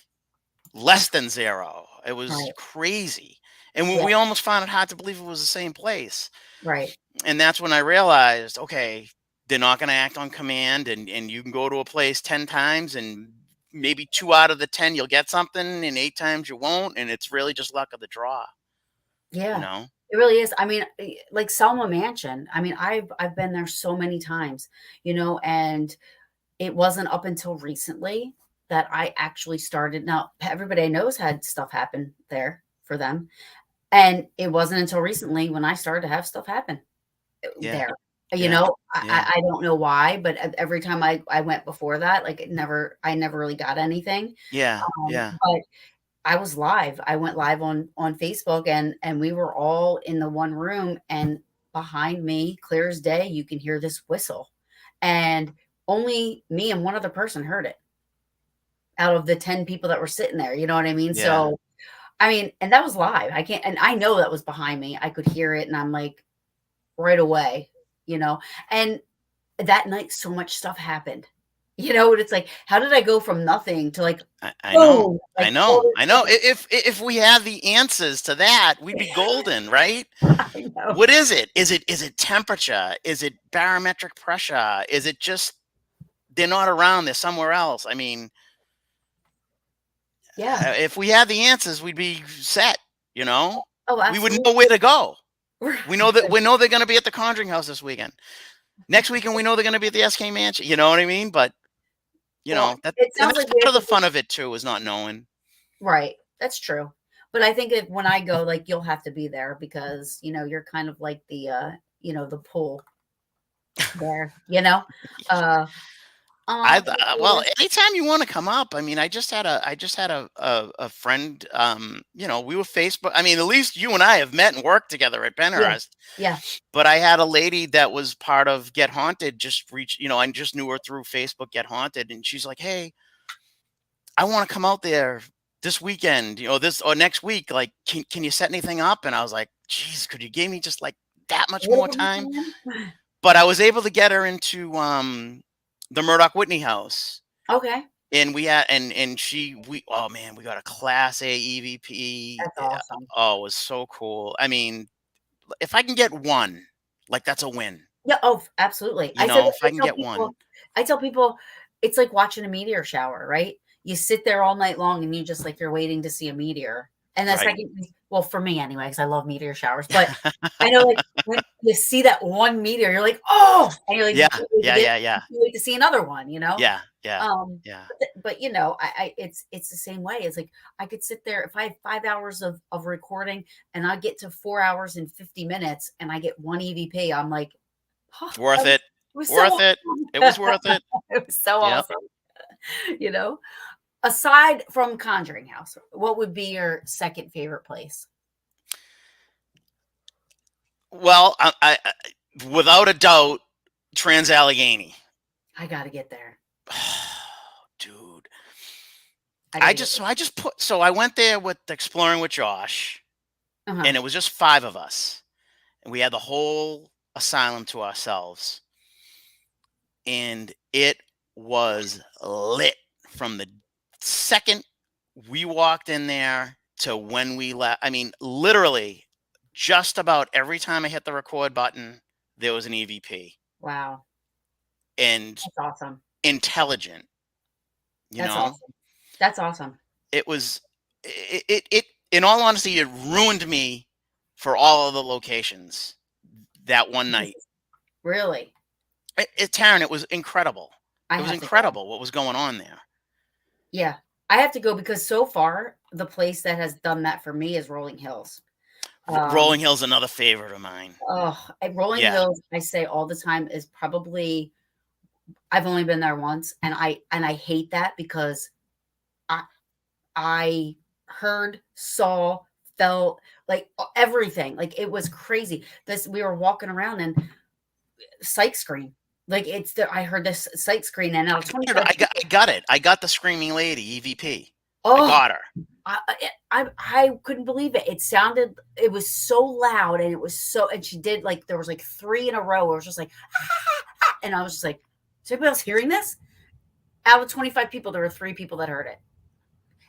less than zero. It was Right. crazy. And Yeah. we almost found it hard to believe it was the same place. Right. And that's when I realized, okay, they're not going to act on command, and you can go to a place 10 times and maybe 2 out of the 10 you'll get something, and 8 times you won't, and it's really just luck of the draw, you Yeah. know? It really is. I mean, like Selma Mansion. I mean, I've been there so many times, and it wasn't up until recently that I actually started. Now, everybody I knows had stuff happen there for them. And it wasn't until recently when I started to have stuff happen Yeah. there. Yeah. Yeah. I don't know why, but every time I went before that, like I never really got anything. Yeah. Yeah. But I was live. I went live on Facebook, and we were all in the one room, and behind me, clear as day, you can hear this whistle. And only me and one other person heard it out of the 10 people that were sitting there. You know what I mean? Yeah. So, I mean, and that was live. I can't, and I know that was behind me. I could hear it, and I'm like, right away, you know. And that night, so much stuff happened. And it's like, how did I go from nothing to like, I know. boom, I like all know. this I know. stuff? If we had the answers to that, we'd be golden, right? I know. What is it? Is it temperature? Is it barometric pressure? Is it just they're not around, they're somewhere else? I mean, Yeah. if we had the answers, we'd be set, you know? Oh, We would absolutely. know where to go. Right. We know they're going to be at the Conjuring House this weekend. Next weekend we know they're going to be at the SK Mansion. You know what I mean? But Well, that it and sounds that's like we part have of the to fun of it too, is not knowing. right. That's true. But I think that when I go, like, you'll have to be there because, you're kind of like the pool there, you know? Uh, Well, anytime you want to come up. I mean, I just had a friend. We were Facebook. I mean, at least you and I have met and worked together at yeah, Penhurst. yeah. But I had a lady that was part of Get Haunted. Just reach. I just knew her through Facebook Get Haunted, and she's like, "Hey, I want to come out there this weekend. This or next week. Like, can you set anything up?" And I was like, "Geez, could you give me just like that A much little more bit more time?" time? But I was able to get her into the Murdoch Whitney house. Okay, And we had and we oh man, we got a class A EVP. that's awesome. Oh, it was so cool. I mean, if I can get one, like that's a win. Yeah, oh, absolutely. If I can get one. I tell people it's like watching a meteor shower, right? You sit there all night long and you just like you're waiting to see a meteor. And the Right. second, well, for me anyway, because I love meteor showers, but I know like when you see that one meteor, you're like, oh, and you're like, Yeah. you Yeah, get yeah, yeah. you wait to see another one. Yeah, yeah, Um, yeah. but it's the same way. It's like I could sit there if I had 5 hours of recording and I get to 4 hours and 50 minutes and I get one EVP, I'm like, oh, Worth it. it was so Worth it. awesome. It was worth it. It was so Yep. awesome. You know, aside from Conjuring House, what would be your second favorite place? Well, I without a doubt, Trans Allegheny. I got to get there. Dude. I got to get So I went there with Exploring with Josh, there. Uh-huh. and it was just 5 of us. And we had the whole asylum to ourselves. And it was lit from the second we walked in there to when we left. I mean, literally, just about every time I hit the record button, there was an EVP, Wow. and That's awesome. intelligent, you That's know? awesome. That's awesome. It was it in all honesty, it ruined me for all of the locations that one night. Jesus. Really? Taryn, it was incredible. I It was have to go. incredible what was going on there. Yeah. I have to go because so far, the place that has done that for me is Rolling Hills. Um, Rolling Hill's another favorite of mine. Rolling Yeah. Hills, I say all the time, is probably I've only been there once, and I hate that because I I heard, saw, felt, like, everything, like, it was crazy. This we were walking around and sight screen, like, it's the I heard this sight screen and out of 25 I people. got it. I got the Screaming Lady EVP. I Oh, got her. I couldn't believe it. It was so loud and it was so and she did, like, there was, like, 3 in a row where it was just like, and I was just like, "Is anybody else hearing this?" Out of 25 people, there were 3 people that heard it.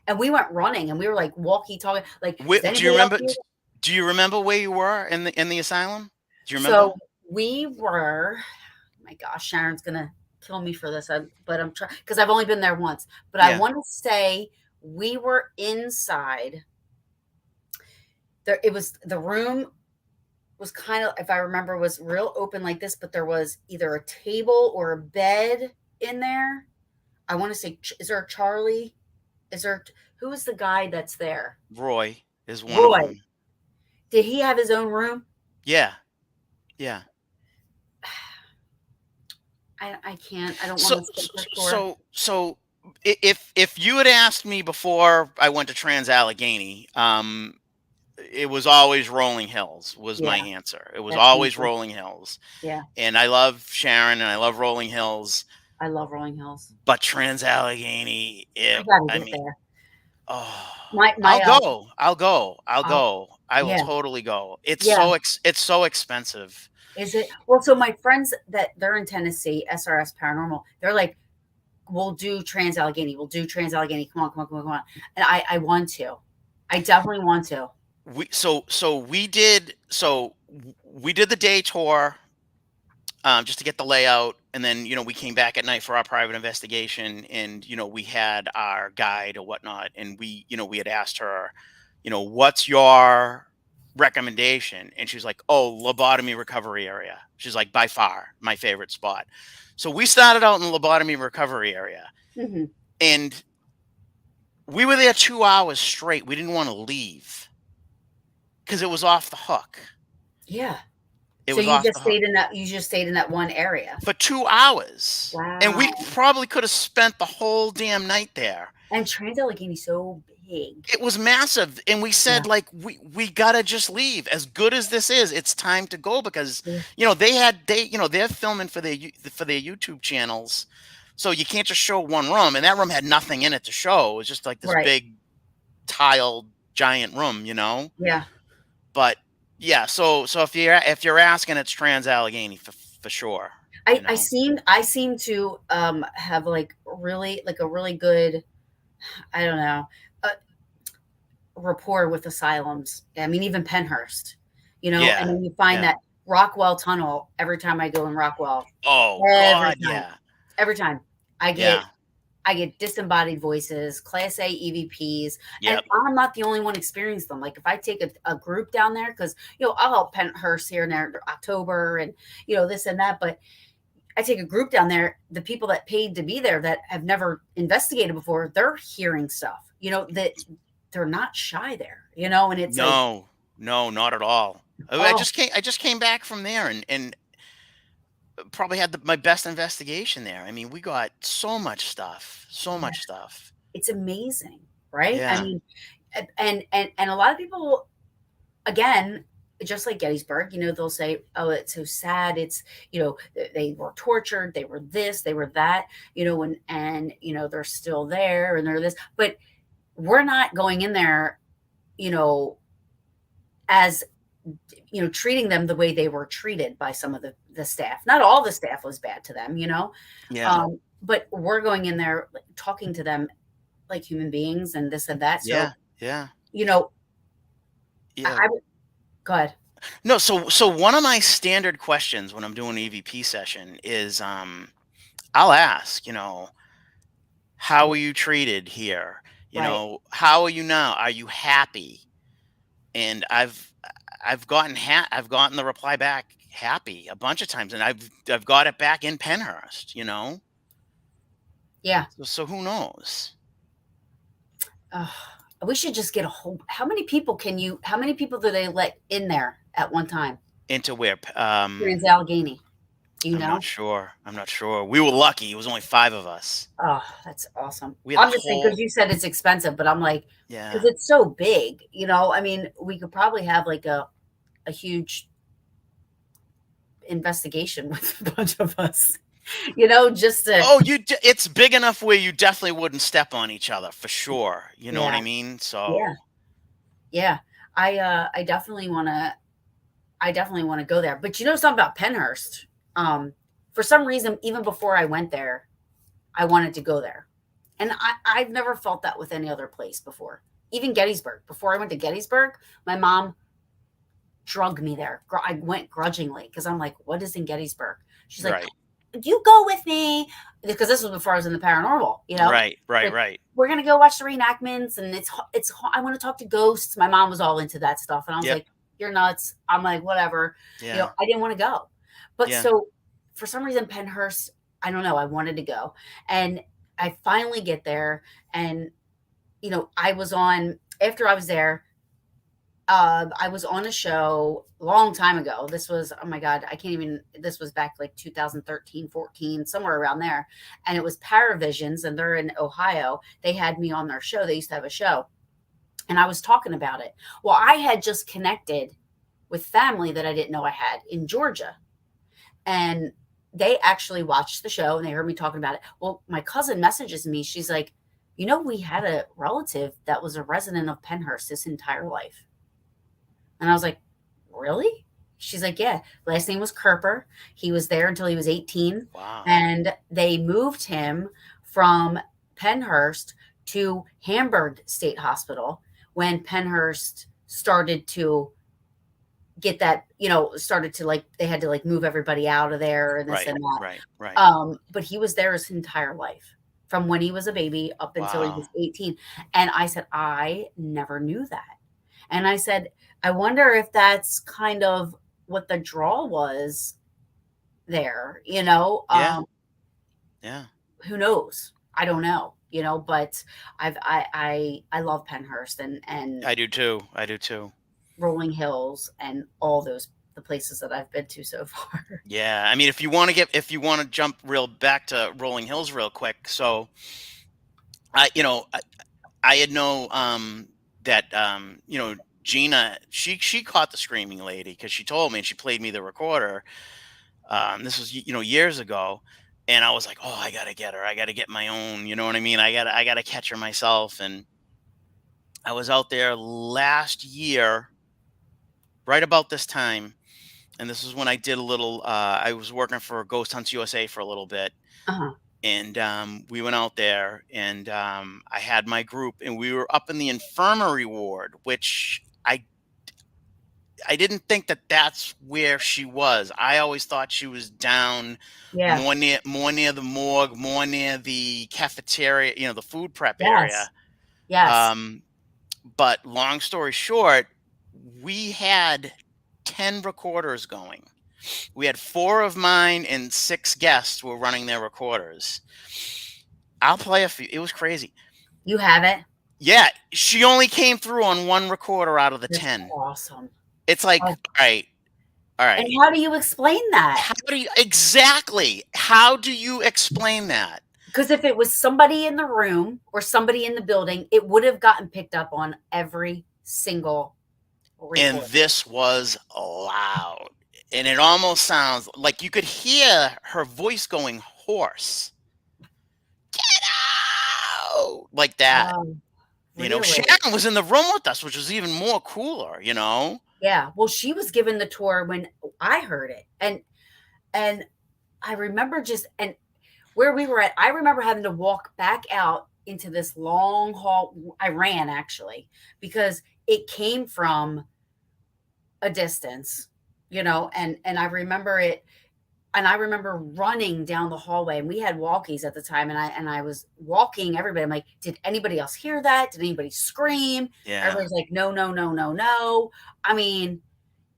And we went running and we were like walkie-talkie, like, "Does Do you anybody else remember? hear?" Do you remember where you were in the asylum? Do you remember? So we were, oh my gosh, Sharon's gonna kill me for this, but I'm trying because I've only been there once. But I Yeah. want to say we were inside. There, it was the room was kind of, if I remember, was real open like this, but there was either a table or a bed in there. I want to say, is there a Charlie? Is there who is the guy that's there? Roy is one of Roy. them. Did he have his own room? Yeah. Yeah. I can't. I don't want So to say for sure. so if you had asked me before I went to Trans Allegheny, it was always Rolling Hills was my Yeah, answer. It was that's me always too. Rolling Hills. Yeah, And I love Sharon and I love Rolling Hills, I love Rolling Hills. but Trans Allegheny, I gotta I get mean, there. oh, My I'll I'll, go. I will yeah, totally go. yeah. It's so expensive. Is it? Well, so my friends that they're in Tennessee, SRS Paranormal, they're like, "We'll do Trans Allegheny. We'll do Trans Allegheny. Come on, come on, come on, come on." And I want to. I definitely want to. We did the day tour, just to get the layout, and then we came back at night for our private investigation, and we had our guide or whatnot, and we had asked her, what's your recommendation, and she's like, oh, lobotomy recovery area. She's like, by far my favorite spot. So we started out in the lobotomy recovery area, Hmm. and we were there 2 hours straight. We didn't want to leave because it was off the hook. Yeah. It So was off the hook you just stayed in that one area. for 2 hours. And we Wow. probably could have spent the whole damn night there. And Trans Allegheny so big. It was massive. And we Yeah. said, like, we gotta just leave. As good as this is, it's time to go because, Yeah. they're filming for their YouTube channels. So you can't just show one room. And that room had nothing in it to show. It was just like this Right. big tiled giant room. Yeah. But yeah, so if you're asking, it's Trans Allegheny for sure. You know. I seem to have like really like a really good, I don't know, uh, rapport with asylums. I mean, even Penhurst, and Yeah. then you find Yeah. that Rockwell Tunnel every time I go in Rockwell, Oh every God, time, yeah. every time I get Yeah. I get disembodied voices, Class A EVPs, and Yep. I'm not the only one experiencing them. Like if I take a group down there, because I'll help Penhurst here and there, October, and this and that, but I take a group down there, the people that paid to be there that have never investigated before, they're hearing stuff, that they're not shy there, and it's like, No, no, not at all. oh, I just came back from there and probably had my best investigation there. I mean, we got so much stuff. So yeah, much stuff. it's amazing, right? I Yeah. mean, and a lot of people, again, just like Gettysburg, they'll say, "Oh, it's so sad. It's they were tortured, they were this, they were that, and they're still there and they're this." But we're not going in there, you know, as treating them the way they were treated by some of the staff. Not all the staff was bad to them. Yeah. But we're going in there like, talking to them like human beings and this and that. So Yeah. Yeah. you know, Yeah. I Go ahead. No, so one of my standard questions when I'm doing an EVP session is I'll ask, how Yeah, are you treated here? right. How are you now? Are you happy? And I've gotten the reply back happy a bunch of times, and I've got it back in Penhurst. Yeah. So who knows? Ugh, we should just get a whole. How many people do they let in there at one time? Into where? Here in Allegheny. Do you I'm not know? sure. I'm not sure. We were lucky. It was only 5 of us. Oh, that's awesome. We had the I'm just saying because whole you said it's expensive, but I'm like, because yeah. it's so big, I mean, we could probably have like a huge investigation with a bunch of us, just to, Oh, it's big enough where you definitely wouldn't step on each other for sure. You know what yeah, I mean? yeah, So, yeah. I definitely want to go there. But you know something about Penhurst? Um, for some reason, even before I went there, I wanted to go there. And I've never felt that with any other place before. Even Gettysburg. Before I went to Gettysburg, my mom drug me there. I went grudgingly because I'm like, what is in Gettysburg? She's like, right. you go with me. Because this was before I was in the paranormal. Right, right, Like, right. we're gonna go watch the reenactments, and I want to talk to ghosts. My mom was all into that stuff, and I was Yep. like, you're nuts. I'm like, whatever. Yeah. I didn't want to go. But Yeah. so for some reason, Penhurst, I don't know, I wanted to go. And I finally get there, and I was on after I was there. I was on a show a long time ago. This was, oh my God, I can't even, this was back like 2013, 14, somewhere around there. And it was Paravisions, and they're in Ohio. They had me on their show. They used to have a show, and I was talking about it. Well, I had just connected with family that I didn't know I had in Georgia. And they actually watched the show and they heard me talking about it. Well, my cousin messages me. She's like, we had a relative that was a resident of Penhurst his entire life. And I was like, really? She's like, yeah. Last name was Kerper. He was there until he was 18. Wow. And they moved him from Penhurst to Hamburg State Hospital when Penhurst started to get that, started to like, they had to like move everybody out of there and this Right, and that. right, right. But he was there his entire life from when he was a baby up until he Wow. was 18. And I said, I never knew that. And I said, I wonder if that's kind of what the draw was there, Yeah. Yeah. who knows? I don't know, but I love Penhurst and I do too. I do too. Rolling Hills and all the places that I've been to so far. Yeah. I mean, if you want to jump real back to Rolling Hills real quick. So, I had know that Gina, she caught the screaming lady because she told me, and she played me the recorder. This was years ago, and I was like, oh, I gotta get her. I gotta get my own. You know what I mean? I gotta catch her myself. And I was out there last year, right about this time, and this was when I did a little. I was working for Ghost Hunts USA for a little bit, Uh-huh. and we went out there, and I had my group, and we were up in the infirmary ward, which I didn't think that that's where she was. I always thought she was down Yeah. more near the morgue, more near the cafeteria, the food prep area. Yes. Yes. Um, but long story short, we had 10 recorders going. We had 4 of mine and 6 guests were running their recorders. I'll play a few. It was crazy. You have it? Yeah, she only came through on 1 recorder out of the That's 10. awesome. It's like, Oh, all and right. how do you explain that? How do you explain that? Because if it was somebody in the room or somebody in the building, it would have gotten picked up on every single And record. this was loud. And it almost sounds like you could hear her voice going hoarse. Get out! Like that. Really? Sharon was in the room with us, which was even more cooler. Yeah. Well, she was given the tour when I heard it. And I remember and where we were at, I remember having to walk back out into this long hall. I ran actually because it came from a distance, and I remember it, and I remember running down the hallway, and we had walkies at the time, and I was walking everybody. I'm like, did anybody else hear that? Did anybody scream? Yeah. Everybody's like, no, no, no, no, no. I mean,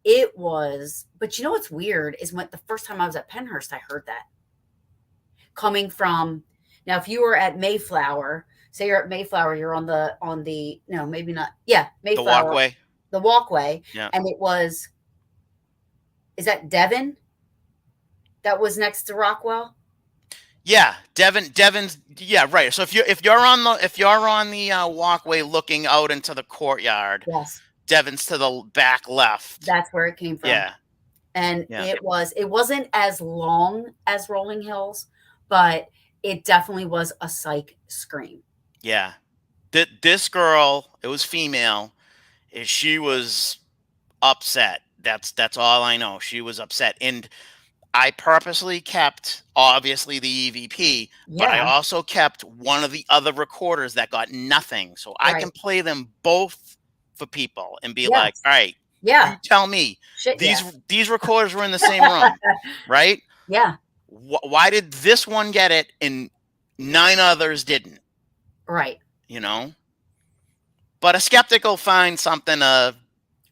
it was, but you know what's weird is when the first time I was at Penhurst, I heard that coming from, now if you were at Mayflower, say you're at Mayflower, you're on the no, maybe not, yeah, The Mayflower, walkway. the walkway, Yeah. and it was, is that Devon that was next to Rockwell? Yeah, Devon's, yeah, right. So if you're on the walkway looking out into the courtyard, Yes, Devon's to the back left. that's where it came from. Yeah. And Yeah. it wasn't as long as Rolling Hills, but it definitely was a psych scream. Yeah. This girl, it was female, she was upset. That's all I know. She was upset. And I purposely kept, obviously, the EVP, but I Yeah, also kept one of the other recorders that got nothing. So I right. can play them both for people and be like, Yes. all right, you Yeah. tell me, Shit, yeah. these recorders were in the same room, right? Yeah, Why did this one get it and 9 others didn't, right. you know? But a skeptic will find something, Yeah,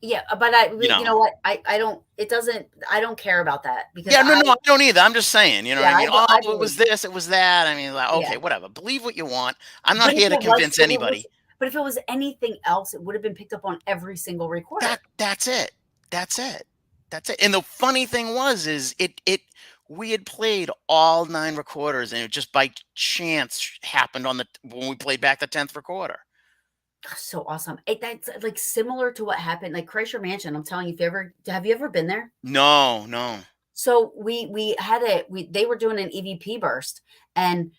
you but you know. know what? I don't, it doesn't, I don't care about that because Yeah, no, I don't either. I'm just saying, you know what yeah, I mean? Oh, I it was believe, this, it was that. I mean, like, yeah. okay, whatever. Believe what you want. I'm not But if here to it was, convince if it was, anybody. but if it was anything else, it would have been picked up on every single recorder. That's it. That's it. That's it. And the funny thing was is we had played all 9 recorders and it just by chance happened on the when we played back the 10th recorder. So awesome. That's like similar to what happened, like Kreischer Mansion. I'm telling you, if you ever, have you ever been there? No, no. So we had it. They were doing an EVP burst, and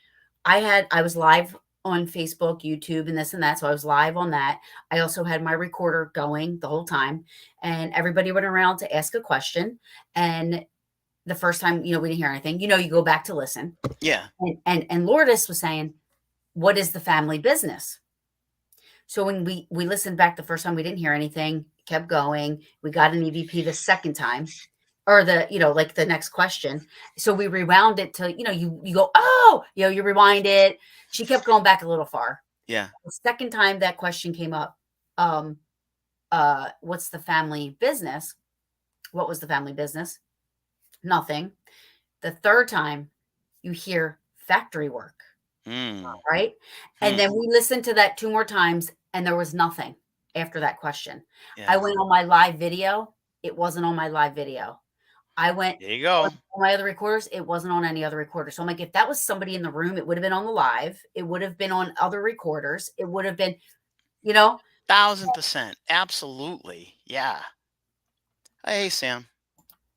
I was live on Facebook, YouTube, and this and that. So I was live on that. I also had my recorder going the whole time, and everybody went around to ask a question. And the first time, we didn't hear anything. You go back to listen, Yeah. and Lourdes was saying, "What is the family business?" So when we listened back the first time, we didn't hear anything. Kept going. We got an EVP the second time, or like the next question. So we rewound it to, you go, oh, you rewind it. She kept going back a little far. Yeah. The second time that question came up, um, what's the family business? What was the family business? Nothing. The third time you hear factory work, Hmm. right? And Hmm. then we listened to that 2 more times and there was nothing after that question. I Yeah. went on my live video. It wasn't on my live video. I went There you on go. my other recorders, it wasn't on any other recorder. So I'm like, if that was somebody in the room, it would have been on the live. It would have been on other recorders. It would have been, you know, 1000%. Absolutely. Yeah. Hey, Sam.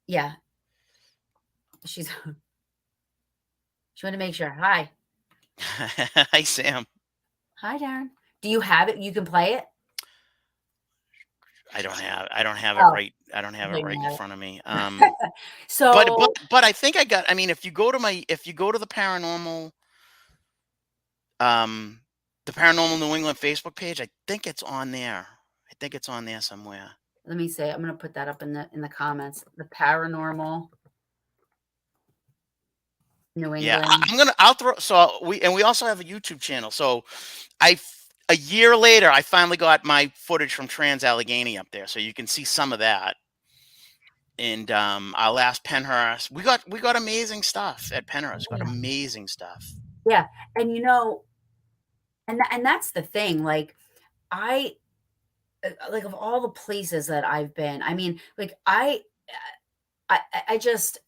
yeah. She's she wanted to make sure. Hi. Hi, Sam. Hi, Darren. Do you have it? You can play it? I don't have it Oh, right you in have front of me. it. But but So but I think I mean, if you go to um the Paranormal New England Facebook page, I think it's on there. I think it's on there somewhere. let me say, I'm gonna put that up in the comments. The paranormal New Yeah, England. I'll throw, so we also have a YouTube channel. So a year later, I finally got my footage from Trans Allegheny up there, so you can see some of that. And I'll ask Penhurst. We got amazing stuff at Penhurst. Got Yeah. amazing stuff. Yeah. And and that's the thing. Like I like of all the places that I've been, I mean, like I just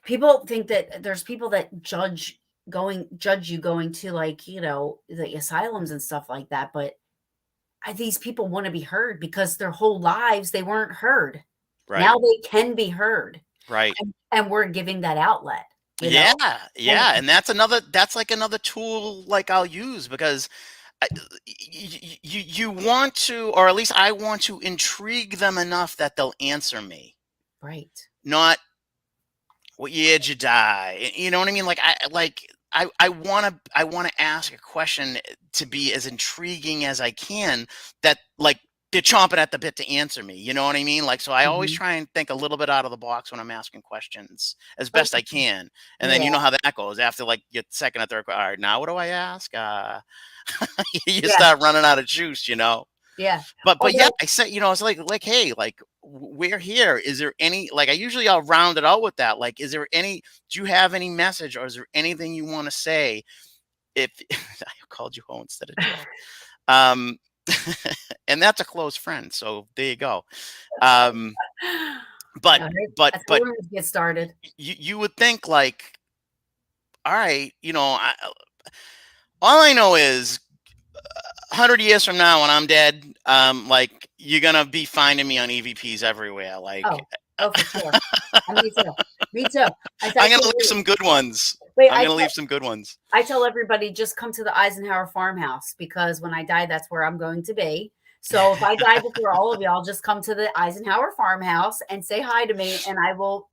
people think that there's people that judge you going to, like, the asylums and stuff like that, but these people want to be heard because their whole lives they weren't heard. Right. Now they can be heard, Right. and we're giving that outlet, Yeah, and yeah, and that's like another tool like I'll use because you want to, or at least I want to intrigue them enough that they'll answer me, right, not what year'd you die? You know what I mean? I want to ask a question to be as intriguing as I can that like they're chomping at the bit to answer me. You know what I mean? Like, so I always Mhm. try and think a little bit out of the box when I'm asking questions as Oh, best I can. And then yeah, you know how that goes. After like your second or third, all right, now what do I ask? You yeah, start running out of juice, you know. yeah. But yeah, Although I said, it's like, hey, like we're here. Is there any like I'll round it out with that. Like, is there any? Do you have any message, or is there anything you want to say? If I called you home instead of Joe, um, and that's a close friend. So there you go. Um, but all right, but that's how but rumors get started. you would think like, all right, all I know is 100 years from now when I'm dead, like you're gonna be finding me on EVPs everywhere. Like Oh, oh, for sure. Me too. Me too. I I'm gonna tell leave some good ones. wait, I'm gonna leave some good ones. I tell everybody just come to the Eisenhower farmhouse because when I die, that's where I'm going to be. So if I die before all of y'all, just come to the Eisenhower farmhouse and say hi to me, and I will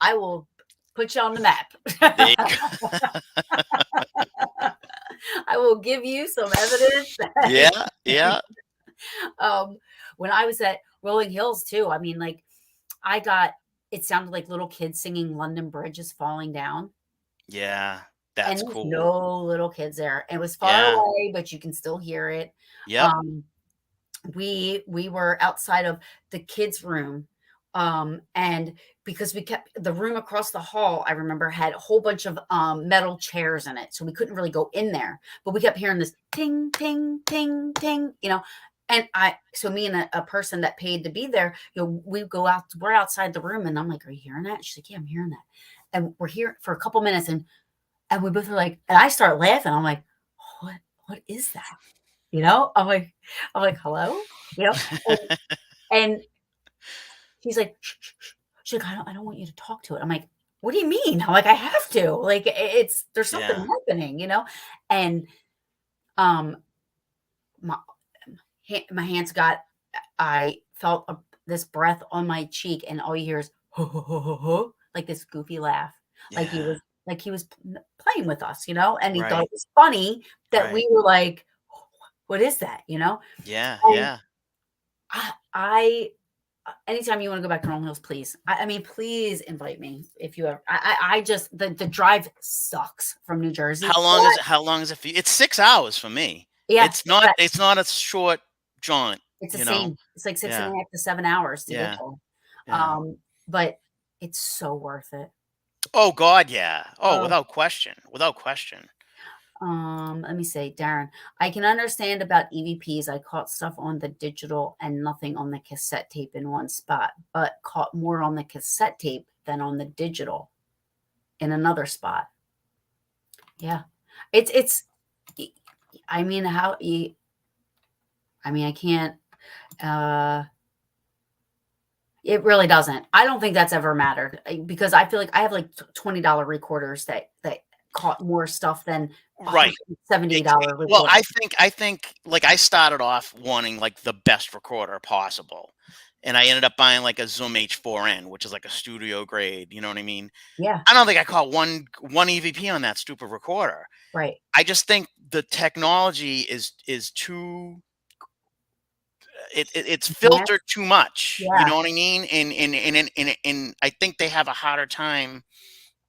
put you on the map. There you go. I will give you some evidence that Yeah, yeah, um, when I was at Rolling Hills too. I mean, like I got it sounded like little kids singing "London Bridge is Falling Down." yeah. And That's there's cool. no little kids there. It was far Yeah. away, but you can still hear it. Yep. Um, we were outside of the kids' room, and because we kept the room across the hall, I remember had a whole bunch of metal chairs in it, so we couldn't really go in there. But we kept hearing this ting ting ting ting, And me and a person that paid to be there, we go out, we're outside the room, and I'm like, "Are you hearing that?" She's like, "Yeah, I'm hearing that." And we're here for a couple minutes, and we both were like, and I start laughing. I'm like, what what is that? I'm like, hello? You know? And, and she's like, shh, shh, shh. She's like, I don't want you to talk to it. I'm like, what do you mean? I'm like, I have to. Like there's something Yeah. happening. And um my my hands I felt this breath on my cheek, and all you hear is ho ho ho ho ho, like this goofy laugh, like he Yeah. was playing with us, and he thought Right. it was funny that Right. we were like, "What is that?" Yeah. And Yeah. I anytime you want to go back to Rolling Hills, please. I mean, please invite me if you ever. I just the drive sucks from New Jersey, but How long is it for you? It's 6 hours for me. yeah, but It's not a short jaunt, it's the you know? same. It's like six and a Yeah. half to 7 hours to get Yeah. there. Yeah. But it's so worth it. Oh God, yeah. Oh, Oh, without question. Without question. let me say, Darren, I can understand about EVPs. I caught stuff on the digital and nothing on the cassette tape in one spot, but caught more on the cassette tape than on the digital in another spot. Yeah. It's I mean, I can't uh it really doesn't. I don't think that's ever mattered because I feel like I have like $20 recorders that caught more stuff than a Right. $170 Well, recorder. I think like I started off wanting like the best recorder possible. And I ended up buying like a Zoom H4n, which is like a studio grade, you know what I mean? Yeah, I don't think I caught one EVP on that stupid recorder. right. I just think the technology is too it's filtered Advanced. too much. You Yeah, know what I mean? And I think they have a harder time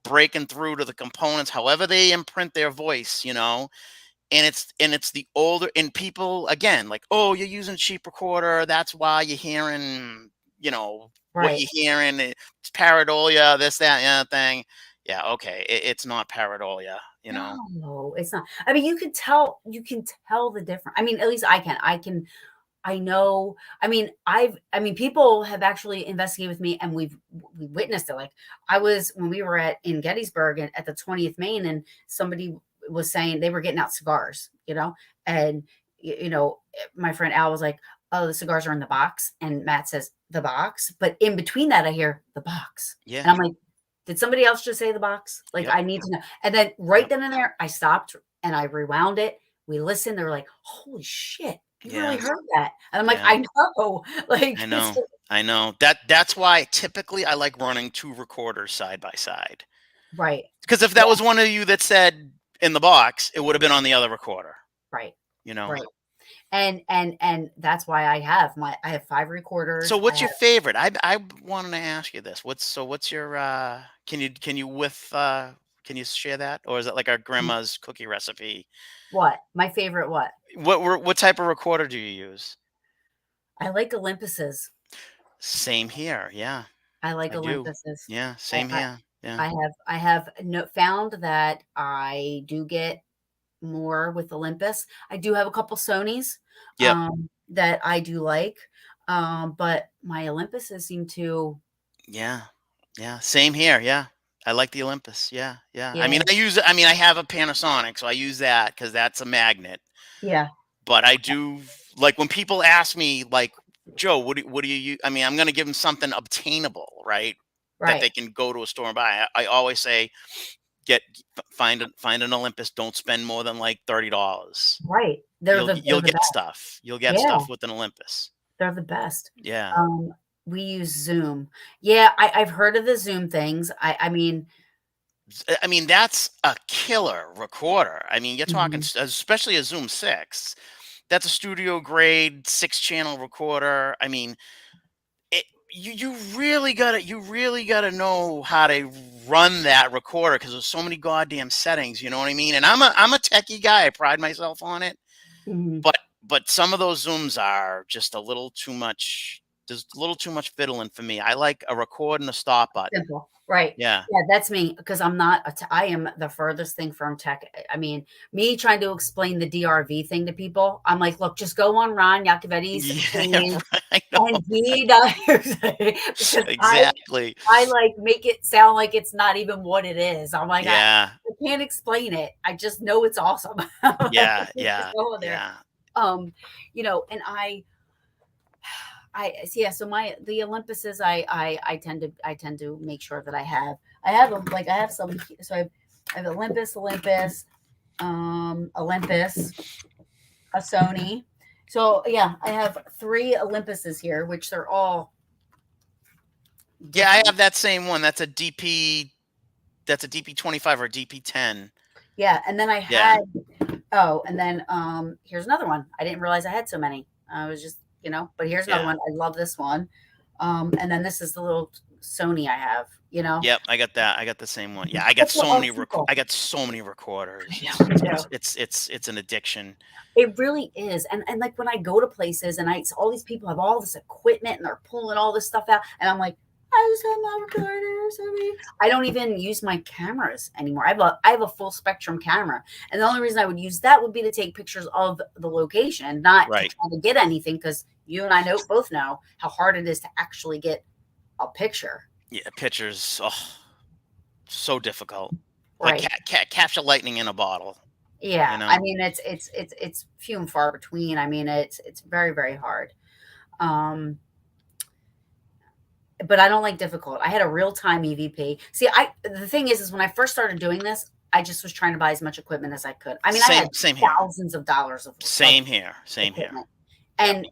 breaking through to the components, however they imprint their voice, and it's the older and people again like, oh, you're using cheap recorder, that's why you're hearing, what right. you're hearing. It's pareidolia, this, that, and the other thing. Yeah, okay, it's not pareidolia. No, it's not. I mean, you can tell the difference. I mean, at least I know. I mean, people have actually investigated with me, and we witnessed it. Like when we were in Gettysburg at the 20th Main, and somebody was saying they were getting out cigars, and my friend Al was like, "Oh, the cigars are in the box," and Matt says the box, but in between that, I hear the box, Yeah. and I'm like, "Did somebody else just say the box?" Like, Yep. I need to know. And then right Yep. then and there, I stopped and I rewound it. We listened. They were like, "Holy shit." You really Yeah. heard that. And I'm like, Yeah. I know. Like, I know. I know. That's why typically I like running two recorders side by side. right. Because if that Yeah, was one of you that said in the box, it would have been on the other recorder, right. you know? Right. And that's why I have 5 So recorders. I what's your have favorite? I wanted to ask you this. What's your can you share that, or is it like our grandma's cookie recipe? what? My favorite what? What type of recorder do you use? I like Olympuses. Same here. Yeah, I like I do. Olympuses. Yeah, I same I here. Yeah. I have no found that I do get more with Olympus. I do have a couple Sonys, Yep. that I do like, but my Olympuses seem to Yeah. Yeah. Same here. Yeah. I like the Olympus. Yeah. Yeah. I mean, yeah, I have a Panasonic, so I use that because that's a magnet. yeah, But I do like when people ask me, like, Joe, what do you use? I mean, I'm going to give them something obtainable, right? That right, they can go to a store and buy. I always say, get find an Olympus. Don't spend more than like $30. right. They're You'll the get best. stuff. You'll get Yeah, stuff with an Olympus. they're the best. Yeah. We use Zoom. Yeah, I've heard of the Zoom things. I mean, I mean, that's a killer recorder. I mean, you're talking, mhm, especially a Zoom 6. That's a studio grade 6 channel recorder. I mean, you really gotta know how to run that recorder because there's so many goddamn settings. You know what I mean? And I'm a techie guy. I pride myself on it. mhm. But some of those Zooms are just a little too much. There's a little too much fiddling for me. I like a record and a stop button. Simple, right. Yeah. Yeah, that's me because I am the furthest thing from tech. I mean, me trying to explain the DRV thing to people, I'm like, "Look, just go on Ron Yakoveti's Yeah. page, Right. I know. and he does," because Exactly. I, like, make it sound like it's not even what it is. I'm like, Yeah. I can't explain it. I just know it's awesome. Yeah. Just Yeah. go in there. Yeah. Um, and yeah, so the Olympuses I tend to make sure that I have them like I have some so I have Olympus, Olympus, a Sony. So yeah, I have 3 Olympuses here, which they're all Yeah. I different. have that same one. That's a DP. That's a DP 25 or DP 10. Yeah, and then I Yeah. had oh, and then here's another one. I didn't realize I had so many. I was just, but here's another Yeah. one. I love this one. And then this is the little Sony I have, Yep, I got that. I got the same one. Yeah, I got But they're so all many simple. I got so many recorders. I know, I know. It's an addiction. It really is. And like when I go to places and all these people have all this equipment and they're pulling all this stuff out, and I'm like, I just have my recorders. I don't even use my cameras anymore. I have a full spectrum camera, and the only reason I would use that would be to take pictures of the location, not to Right. try to get anything. Because you and I both know how hard it is to actually get a picture. Yeah, pictures. Oh, so difficult. Like Right. capture lightning in a bottle. Yeah. You I know. mean, it's few and far between. I mean, it's very very hard. Um, but I don't like difficult. I had a real time EVP. See, the thing is when I first started doing this, I just was trying to buy as much equipment as I could. I mean, I had Same here. thousands of dollars of Same here. Same here. equipment, Yep. and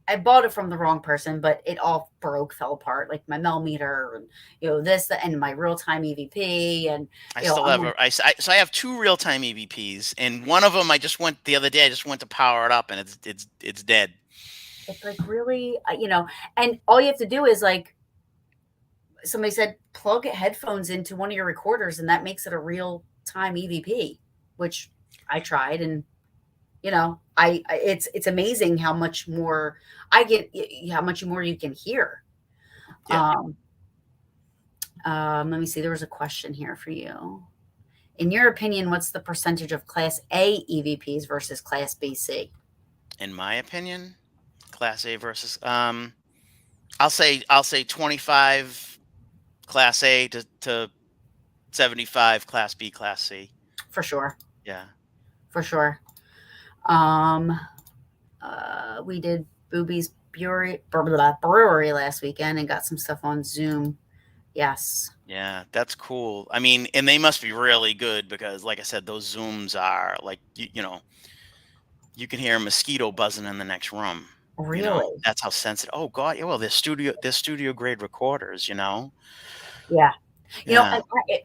I bought it from the wrong person, but it all broke, fell apart, like my millimeter, and and my real time EVP, and I still I'm have like, so I have two real time EVPs, and one of them I just went the other day. I just went to power it up, and it's dead. it's like really, and all you have to do is like somebody said, plug headphones into one of your recorders, and that makes it a real time EVP, which I tried, and it's amazing how much more I get, how much more you can hear. Yeah. Um, let me see. There was a question here for you. In your opinion, what's the percentage of Class A EVPs versus Class BC? In my opinion, Class A versus I'll say 25 Class A to 75 Class B, Class C. For sure, Yeah. for sure. Um, we did Booby's brewery last weekend and got some stuff on Zoom. Yes. Yeah, that's cool. I mean, and they must be really good because, like I said, those Zooms are like, you can hear a mosquito buzzing in the next room. Really? That's how sensitive. Oh God, yeah. Well, they're studio grade recorders. Yeah. Yeah.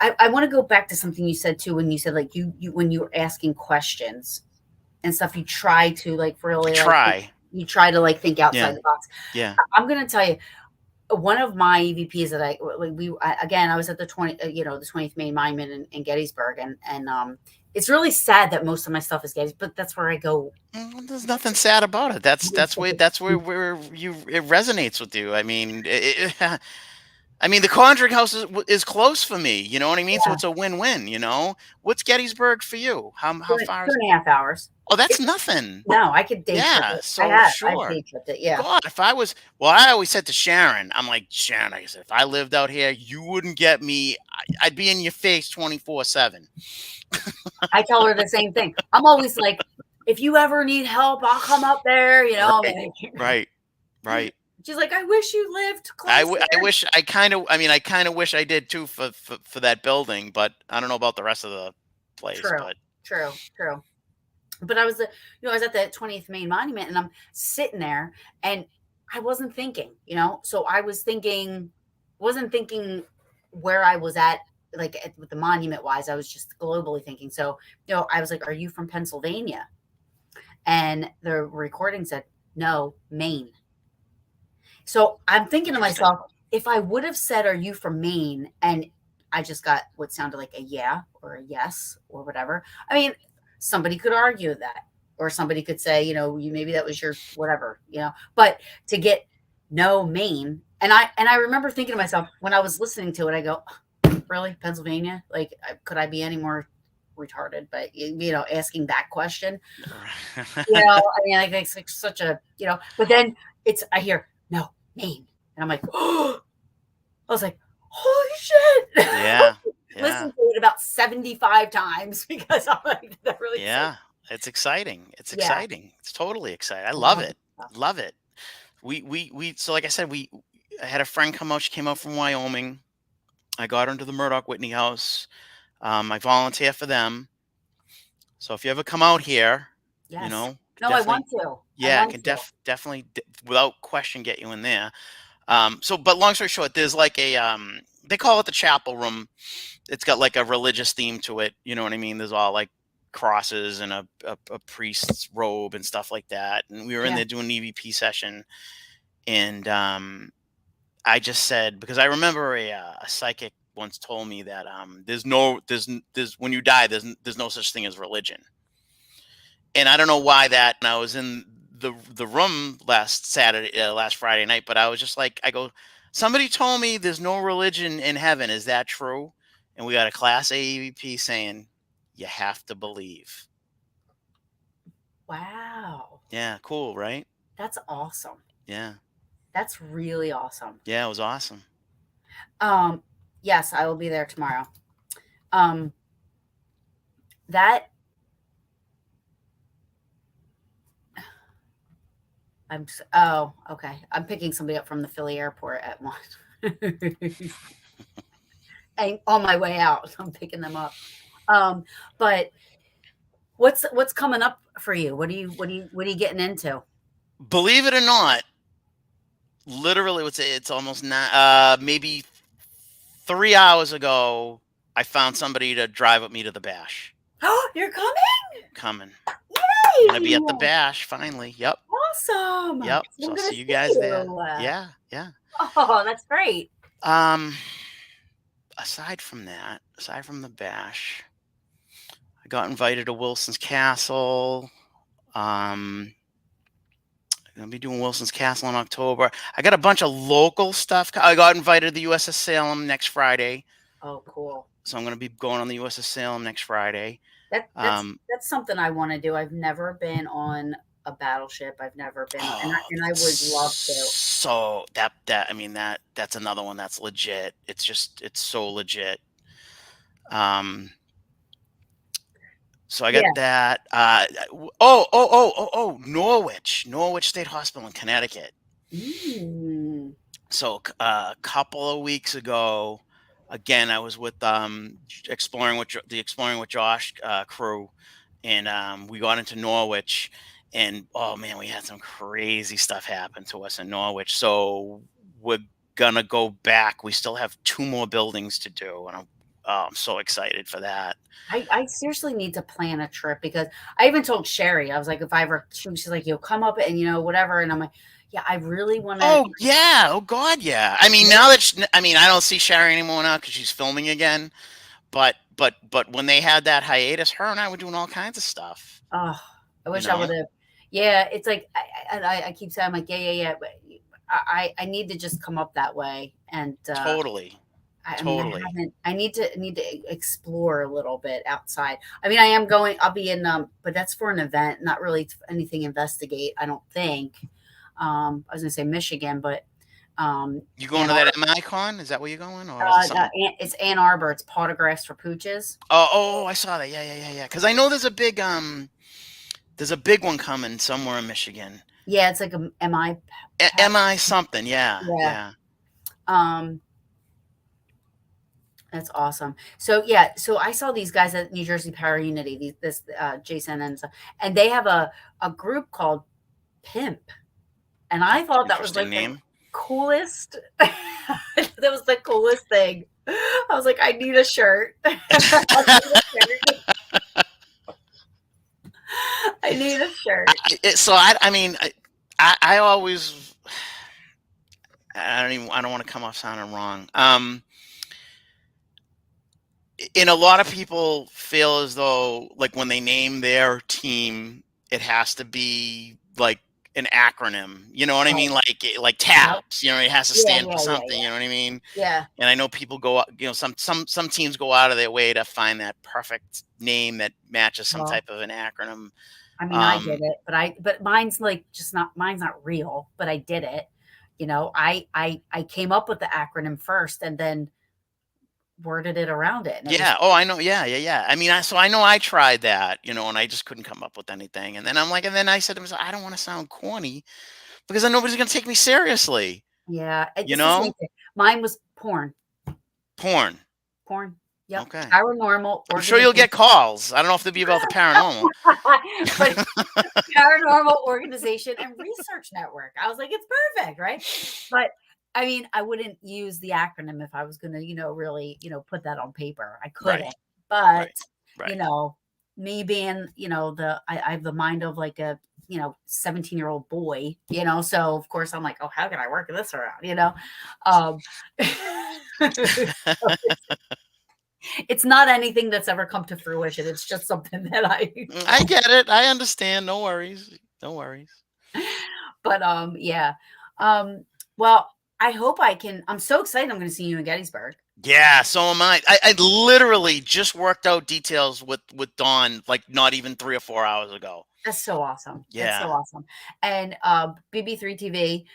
I want to go back to something you said too when you said like you when you were asking questions. and stuff, you try to like I really like try. you try to like think outside Yeah. the box. Yeah. I'm gonna tell you, one of my EVPs that again, I was at the 20th Main Monument in Gettysburg, and it's really sad that most of my stuff is Gettysburg, but that's where I go. There's nothing sad about it. That's where you it resonates with you. I mean, I mean, the Conjuring House is close for me. You know what I mean? So Yeah, it's a win-win. You know, what's Gettysburg for you? How far two is? and a half hours. Oh, that's It, nothing. no, I could day trip Yeah. it. So I've sure. day tripped it. Yeah, God, if I was, well, I always said to Sharon, I'm like, Sharon, I said, if I lived out here, you wouldn't get me. I'd be in your face 24/7. I tell her the same thing. I'm always like, if you ever need help, I'll come up there. Right. Like, Right. Right. she's like, I wish you lived I, closer. w- I wish I kind of wish I did too for that building, but I don't know about the rest of the place. True, But true. But I was at the 20th Main Monument, and I'm sitting there, and I wasn't thinking, so wasn't thinking where I was at, like with the monument wise. I was just globally thinking. So, I was like, "Are you from Pennsylvania?" And the recording said, "No, Maine." So I'm thinking to interesting. myself, if I would have said, "Are you from Maine?" and I just got what sounded like a yeah or a yes or whatever. I mean, somebody could argue that, or somebody could say, you maybe that was your whatever, But to get no Maine, and I remember thinking to myself when I was listening to it, I go, really, Pennsylvania? Like, could I be any more retarded? But asking that question, I mean, like it's like such a, But then I hear no Maine, and I'm like, oh, I was like, holy shit. Yeah. Listen Yeah. to it about 75 times because I'm like, did that really say? Yeah. It's exciting. It's Yeah. exciting. It's totally exciting. I I love love it. this stuff. Love it. So like I said, I had a friend come out. She came out from Wyoming. I got her into the Murdoch Whitney house. I volunteer for them. So if you ever come out here, Yes. could No, I want definitely, to. I yeah, I want can to. definitely, without question, get you in there. But long story short, there's like they call it the chapel room. It's got like a religious theme to it. You know what I mean? There's all like crosses and a priest's robe and stuff like that. And we were in Yeah. there doing an EVP session, and I just said, because I remember a psychic once told me that there's when you die, there's no such thing as religion. And I don't know why that. And I was in the room last Friday night, but I was just like, I go, somebody told me there's no religion in heaven. Is that true? And we got a Class A EVP saying you have to believe. Wow. Yeah, cool, right? That's awesome. Yeah, That's really awesome. yeah, it was awesome. Um, yes, I will be there tomorrow. Um, that oh, okay. I'm picking somebody up from the Philly airport at one. And on my way out, I'm picking them up. But what's coming up for you? What are you getting into? Believe it or not, literally, it's almost not maybe 3 hours ago. I found somebody to drive with me to the bash. Oh, you're coming? Coming. I'm gonna be Yay! at the bash finally. Yep. Awesome. Yep. So So I'm I'll gonna see you see guys there. you. Yeah. Yeah. Oh, that's great. Um, aside from the bash, I got invited to Wilson's Castle. I'm gonna be doing Wilson's Castle in October. I got a bunch of local stuff. I got invited to the USS Salem next Friday, Oh, cool. so I'm gonna be going on the USS Salem next Friday. That that's Um, that's something I want to do. I've never been on a battleship. I've never been, and I, oh, and I it's would love to. so I mean that's another one that's legit. It's so legit. Um, So I got Yeah. that. Norwich State Hospital in Connecticut. Mm. So a couple of weeks ago, again, I was with the Exploring with Josh crew, and we got into Norwich, and oh man, we had some crazy stuff happen to us in Norwich. So we're gonna go back. We still have two more buildings to do, and Oh, I'm so excited for that. I seriously need to plan a trip because I even told Sherry, I was like, if I ever, she's like, you'll come up and, whatever. And I'm like, yeah, I really want to. Oh yeah. Oh God, yeah. I mean, now that I mean, I don't see Sherry anymore now because she's filming again. But when they had that hiatus, her and I were doing all kinds of stuff. Oh, I You wish I would know, have. Yeah, it's like I keep saying, I'm like, yeah, yeah, yeah, but I need to just come up that way, and totally, I mean, I totally. haven't. I need to explore a little bit outside. I mean, I am going. I'll be in, but that's for an event, not really anything investigate. I don't think. I was gonna say Michigan, but You going Ann to that Arbor. MI con? Is that where you're going, or is it No, something? It's Ann Arbor. It's Potographs for Pooches. Oh, I saw that. Yeah, yeah, yeah, yeah. Because I know there's a big one coming somewhere in Michigan. Yeah, it's like a MI. MI something. Yeah, Yeah. yeah. Um, That's awesome. So yeah, so I saw these guys at New Jersey Power Unity, this Jason and stuff, and they have a group called Pimp, and I thought that was Interesting like the name. coolest. That was the coolest thing. I was like, I need a shirt. I need a shirt. I need a shirt. I mean, I always, I don't want to come off sounding wrong. And a lot of people feel as though, like, when they name their team, it has to be like an acronym. You know what I Right. mean? Like Yep. TAPS. You know, it has to Yeah, stand for yeah, yeah, something. You know what I mean? yeah. And I know people go, some teams go out of their way to find that perfect name that matches some Well, type of an acronym. I mean, I did Um, it, but mine's like just not mine's not real, but I did it. I came up with the acronym first and then worded it around it, and it was yeah. Oh, I know. Yeah, yeah, yeah. I mean, so I know I tried that, and I just couldn't come up with anything. And then and then I said to myself, I don't want to sound corny because then nobody's gonna take me seriously. yeah, You it's the same know, thing. Mine was porn. porn. Porn. Yep. Okay. Paranormal I'm sure you'll organization. get calls. I don't know if they'll be about the paranormal. But Paranormal Organization and Research Network. I was like, it's perfect, right? But I mean, I wouldn't use the acronym if I was gonna, really, put that on paper. I Right. couldn't. But, Right. you Right. know, me being, I have the mind of like a, 17-year-old boy, so of course I'm like, oh, how can I work this around? Um it's not anything that's ever come to fruition. It's just something that I I get it. I understand. No worries. No worries. but yeah. Um well, I hope I'm so excited I'm going to see you in Gettysburg. Yeah, so am I. I literally just worked out details with Dawn, like, not even 3 or 4 hours ago. That's so awesome. That's so Yeah. awesome. And BB3 TV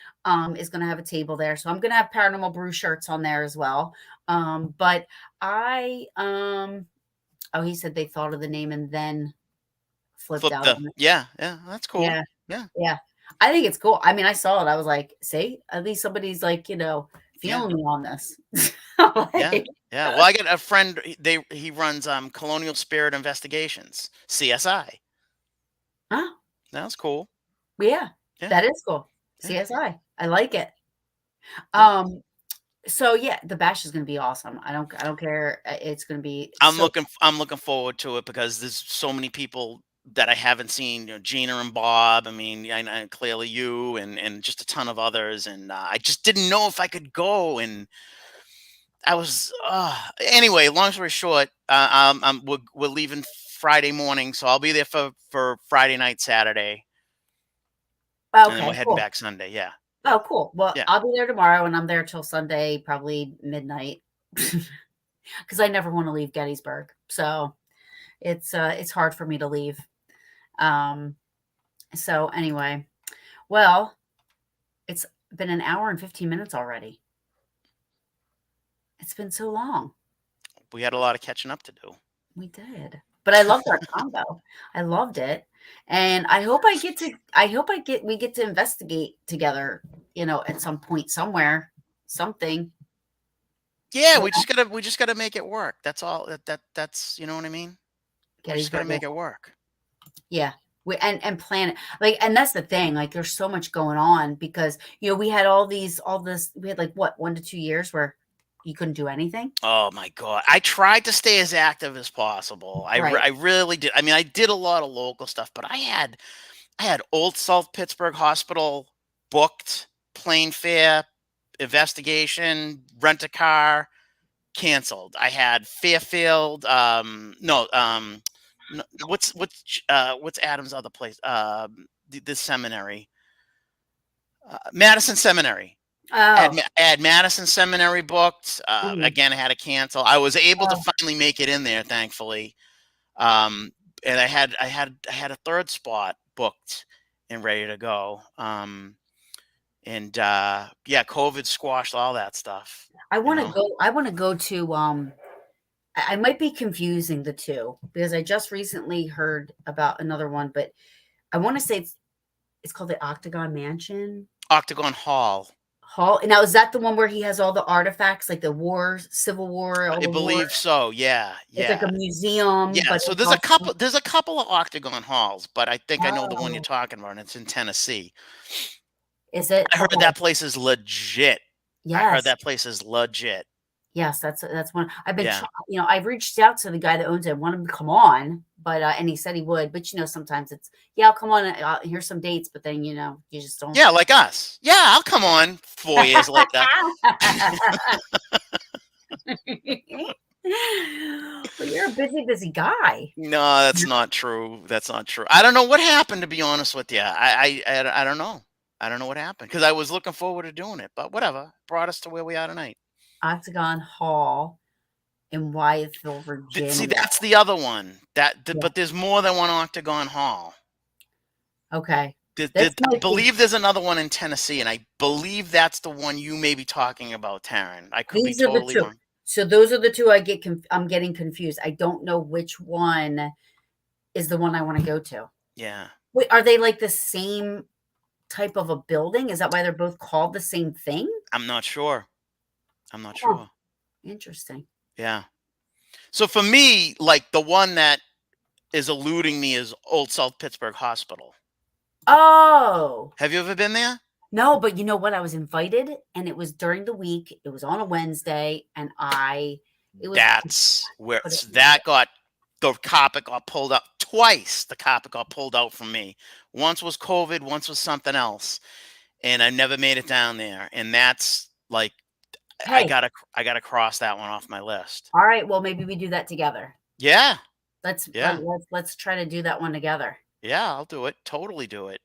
is going to have a table there. So I'm going to have Paranormal Brew shirts on there as well. But I oh, he said they thought of the name and then flipped Flip out the on it. Yeah, yeah, that's cool. Yeah. Yeah, Yeah. I think it's cool. I mean, I saw it. I was like, see, at least somebody's like, yeah, feeling me on this. yeah, Like, yeah. Well, I got a friend. He runs Colonial Spirit Investigations, CSI. huh? That's cool. Yeah, Yeah, that is cool. yeah, CSI. I like it. yeah. Um, so yeah, the bash is gonna be awesome. I don't care. It's gonna be I'm looking forward to it because there's so many people that I haven't seen. Gina and Bob. I mean, and clearly you and just a ton of others. And I just didn't know if I could go. And I was anyway. Long story short, we're leaving Friday morning, so I'll be there for Friday night, Saturday, and then we're okay, heading cool. back Sunday. Yeah, yeah, Oh, cool. Well, yeah, I'll be there tomorrow and I'm there till Sunday, probably midnight. Because I never want to leave Gettysburg. So it's hard for me to leave. Um, so anyway, well, it's been an hour and 15 minutes already. It's been so long. we had a lot of catching up to do. We did. But I loved our combo. I loved it. And we get to investigate together, at some point somewhere, something. Yeah, Yeah, we just gotta make it work. That's all. That's, you know what I mean. We just gotta Gettysburg. Yeah. make it work. Yeah. And plan it. Like, and that's the thing. Like, there's so much going on because we had all this. We had like what 1 to 2 years where You couldn't do anything? Oh my God. I tried to stay as active as possible. Right. I really did. I mean, I did a lot of local stuff, but I had Old South Pittsburgh Hospital booked, plane fare, investigation, rent a car, canceled. I had Fairfield, no, no, what's Adam's other place? The seminary, Madison Seminary. Oh. I had Madison Seminary booked. Mhm. Again, I had to cancel. I was able to Oh, finally make it in there, thankfully. And I had a third spot booked and ready to go. And yeah, COVID squashed all that stuff. You know, I wanna go to, I might be confusing the 2 because I just recently heard about another one, but I wanna say it's called the Octagon Mansion Octagon Hall. Hall. Now is that the one where he has all the artifacts, like the war, Civil War, all I the war? believe so. Yeah, It's like a yeah, museum, yeah. but So it's also there's a couple of Octagon Halls, but I think I know the one you're Oh, talking about, and it's in Tennessee. is it? I heard Okay. that place is legit. I heard Yes. that place is legit. Yes, that's one I've been Yeah. try I've reached out to the guy that owns it, I want him to come on, but, and he said he would, but, sometimes it's, "Yeah, I'll come on, here's some dates," but then, you just don't. Yeah, like us. Yeah, I'll come on 4 years later. Well, you're a busy, busy guy. No, that's not true. That's not true. I don't know what happened, to be honest with you. I don't know. I don't know what happened because I was looking forward to doing it, but whatever. Brought us to where we are tonight. Octagon Hall in Wyethville, See, Virginia. that's the other one. Yeah, But there's more than one Octagon Hall. okay. This I might be believe there's another one in Tennessee, and I believe that's the one you may be talking about, Taryn. I could be these are the totally 2. wrong. So those are the 2 I'm getting confused. I don't know which one is the one I wanna go to. Yeah, Wait, are they like the same type of a building? Is that why they're both called the same thing? I'm not sure. I'm not Huh, sure. interesting. Yeah. So for me, like the one that is eluding me is Old South Pittsburgh Hospital. Oh, Have you ever been there? no, but you know what? I was invited and it was during the week. It was on a Wednesday and it was That's where put it that got the carpet got pulled up twice. The carpet got pulled out from me. Once was COVID, once was something else, and I never made it down there. And that's like Hey, I gotta cross that one off my list. all right, well, maybe we do that together. Yeah, yeah, Let's try to do that one together. yeah. I'll do it. Totally do it.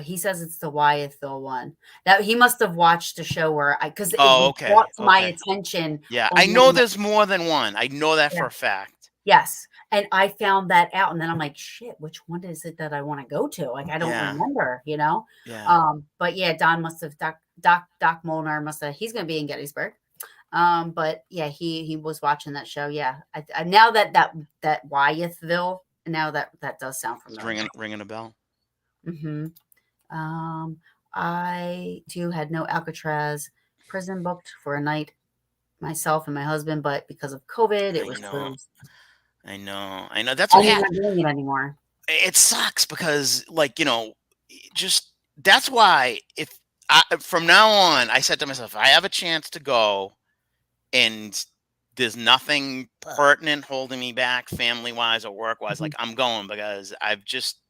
He says it's the Wyethville one. That he must have watched a show where because it Oh, was okay, brought to my okay. attention Yeah, on I know one. there's more than one. I know that Yeah. for a fact. Yes, and I found that out, and then I'm like, "Shit, which one is it that I wanna go to?" Like, I don't Yeah, remember, yeah. But yeah, Don must have Doc Molnar must have he's gonna be in Gettysburg. But yeah, he was watching that show, yeah. I now that Wyethville, now that does sound It's familiar. ringing a bell. Mhm. Um, I too had no Alcatraz prison booked for a night, myself and my husband, but because of COVID, it I was know. closed. I know. I know. That's what And they're happened. not doing it anymore. It sucks because, like, just that's why if from now on, I said to myself, if I have a chance to go and there's nothing pertinent holding me back, family wise or work wise, Mhm. like I'm going because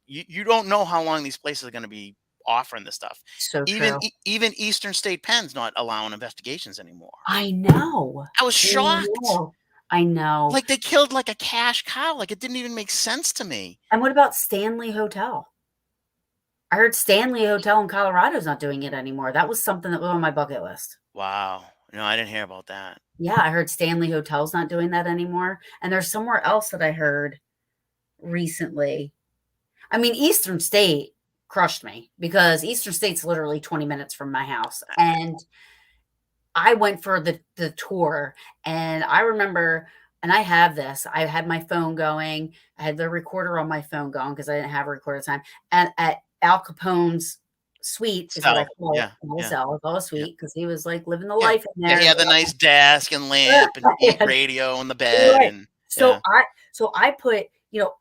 you don't know how long these places are going to be offering this stuff. So true. Even Eastern State Penn's not allowing investigations anymore. I know. I was I shocked. know. I know. Like they killed like a cash cow. Like it didn't even make sense to me. And what about Stanley Hotel? I heard Stanley Hotel in Colorado is not doing it anymore. That was something that was on my bucket list. Wow. No, I didn't hear about that. Yeah, I heard Stanley Hotel's not doing that anymore. And there's somewhere else that I heard recently. I mean, Eastern State crushed me because Eastern State's literally 20 minutes from my house. And I went for the tour and I remember and I have this. I had my phone going. I had the recorder on my phone going because I didn't have a recorder at the time. And at Al Capone's suite is what I Cell. call it. Yeah. Not a Yeah. cell, I call it a Yeah. suite because he was like living the Yeah. life in Yeah. He there. had the nice desk and lamp and Yeah. radio on the bed Right. and So yeah. I put,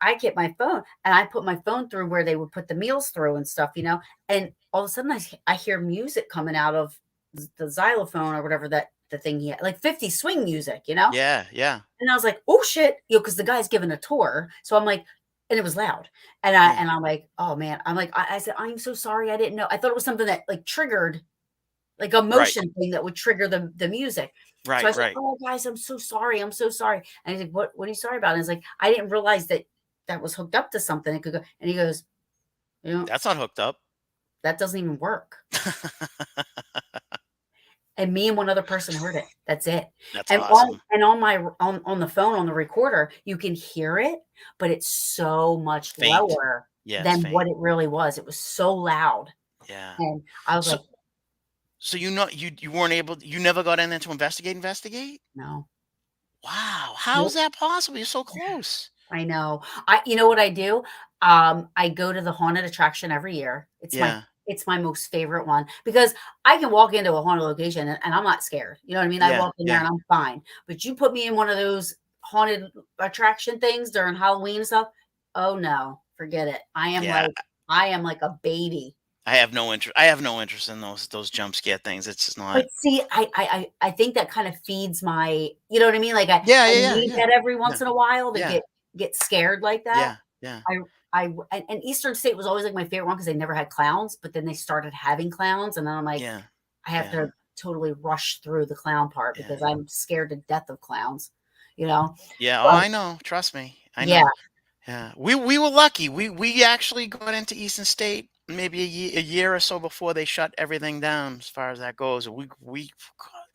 I get my phone and I put my phone through where they would put the meals through and stuff, and all of a sudden I hear music coming out of the xylophone or whatever that the thing he had, like 50 swing music, you know? Yeah, yeah, And I was like, "Oh shit," because the guy's giving a tour. So I'm like, and it was loud. yeah. And I'm like, "Oh man." I'm like, I said, "I'm so sorry. I didn't know." I thought it was something that like triggered like a Right, motion thing that would trigger the music. So I right, said, right. "Oh guys, I'm so sorry. I'm so sorry." And he's like, what are you sorry about?" And he's like, "I didn't realize that that was hooked up to something. It could go." And he goes, "You know, That's not hooked up. that doesn't even work." And me and one other person heard it. That's it. That's And awesome. on my on the phone, on the recorder, you can hear it, but it's so much Faint. lower Yeah, it's than what faint. it really was. It was so loud. Yeah. And I was So like, so you weren't able, you never got in there to investigate? "No. Wow, how is Nope." that possible? You're so close. I know. You know what I do? I go to the haunted attraction every year. Yeah, It's my most favorite one because I can walk into a haunted location and I'm not scared. You know what I mean? I yeah, walk in there yeah, and I'm fine. But you put me in one of those haunted attraction things during Halloween and stuff. Oh no, forget it. yeah. I am like a baby. I have no interest in those jump scare things. It's just But not. see, I think that kind of feeds my, you know what I mean? Like Yeah, I yeah, yeah, need yeah, that every yeah, once in a while to yeah, get scared like that. yeah, yeah, I and Eastern State was always like my favorite one because they never had clowns, but then they started having clowns, and then I'm like, yeah, I have yeah, to totally rush through the clown part yeah, because I'm scared to death of clowns, you know? yeah. Oh, But I know. Trust me, I yeah, know. Yeah, we were lucky. We actually got into Eastern State maybe a year or so before they shut everything down. As far as that goes, we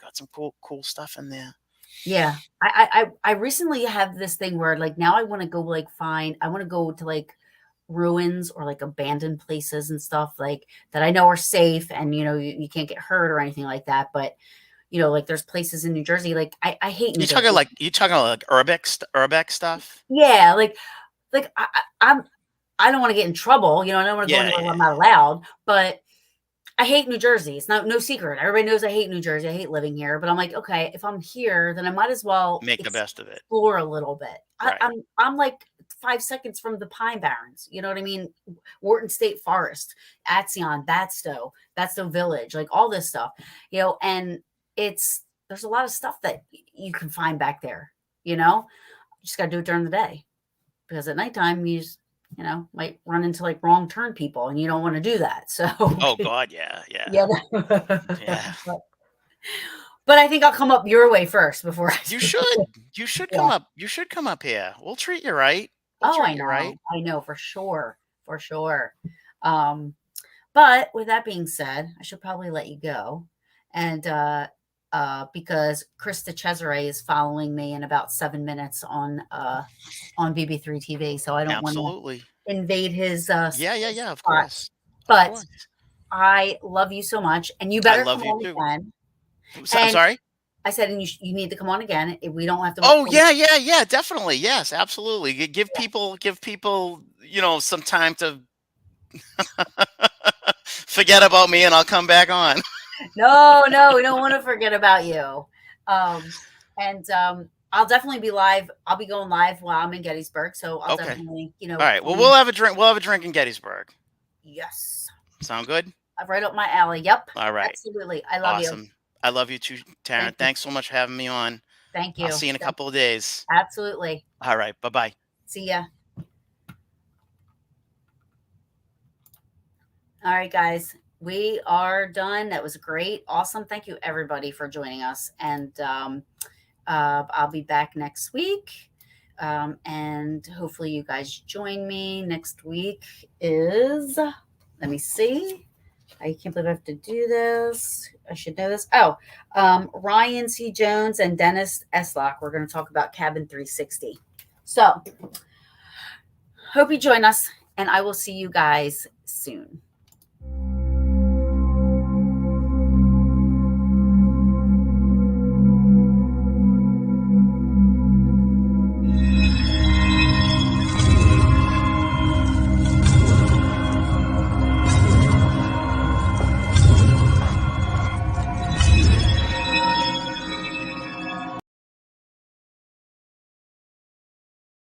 got some cool stuff in there. yeah. I recently have this thing where like now I want to go like find I want to go to like ruins or like abandoned places and stuff like that I know are safe and you know you can't get hurt or anything like that. But you know, like there's places in New Jersey, like I hate New Jersey. You talking like urbex stuff? Yeah, like I don't want to get in trouble, you know, I don't want to go Yeah, anywhere where yeah, I'm not yeah. allowed, but I hate New Jersey. It's no secret. Everybody knows I hate New Jersey. I hate living here, but I'm like, okay, if I'm here, then I might as well Make the best of it. explore a little bit. Right. I'm like 5 seconds from the Pine Barrens. You know what I mean? Wharton State Forest, Atzion, That's Village, like all this stuff, you know, and it's there's a lot of stuff that you can find back there, you know. You just got to do it during the day because at nighttime you just, you know, might run into like wrong turn people and you don't want to do that. So Oh God, yeah, yeah, yeah. yeah. But I think I'll come up your way first before I You do. should. You should come Yeah. up. You should come up here. We'll treat you right. We'll Oh, treat you right. I know for sure, for sure. Um, but with that being said, I should probably let you go. And because Krista Cesare is following me in about 7 minutes on BB3 TV, so I don't want to Absolutely. invade his Yeah, yeah, yeah. Of spot. course. Of But course. I love you so much, and you I better come love you on too. again. I'm And sorry. I said, and you need to come on again. We don't have to wait Oh till yeah, yeah, yeah. Definitely. Yes, absolutely. Give people, some time to forget about me, and I'll come back on. no, no, we don't want to forget about you. Um, and I'll definitely be live. I'll be going live while I'm in Gettysburg, so I'll Okay. definitely, All right. Well, come. we'll have a drink. We'll have a drink in Gettysburg. Yes, Sound good? right up my alley. Yep, All right. absolutely. I love you. Awesome. I love you too, Taryn. Thank you. Thanks so much for having me on. Thank I'll you. see you in a couple of days. Absolutely. All right. Bye bye. See ya. All right, guys. We are done. That was great. Awesome. Thank you, everybody, for joining us. And I'll be back next week. And hopefully, you guys join me. Next week is, let me see. I can't believe I have to do this. I should know this. Oh, Ryan C. Jones and Dennis Eslock. We're going to talk about Cabin 360. So, hope you join us, and I will see you guys soon.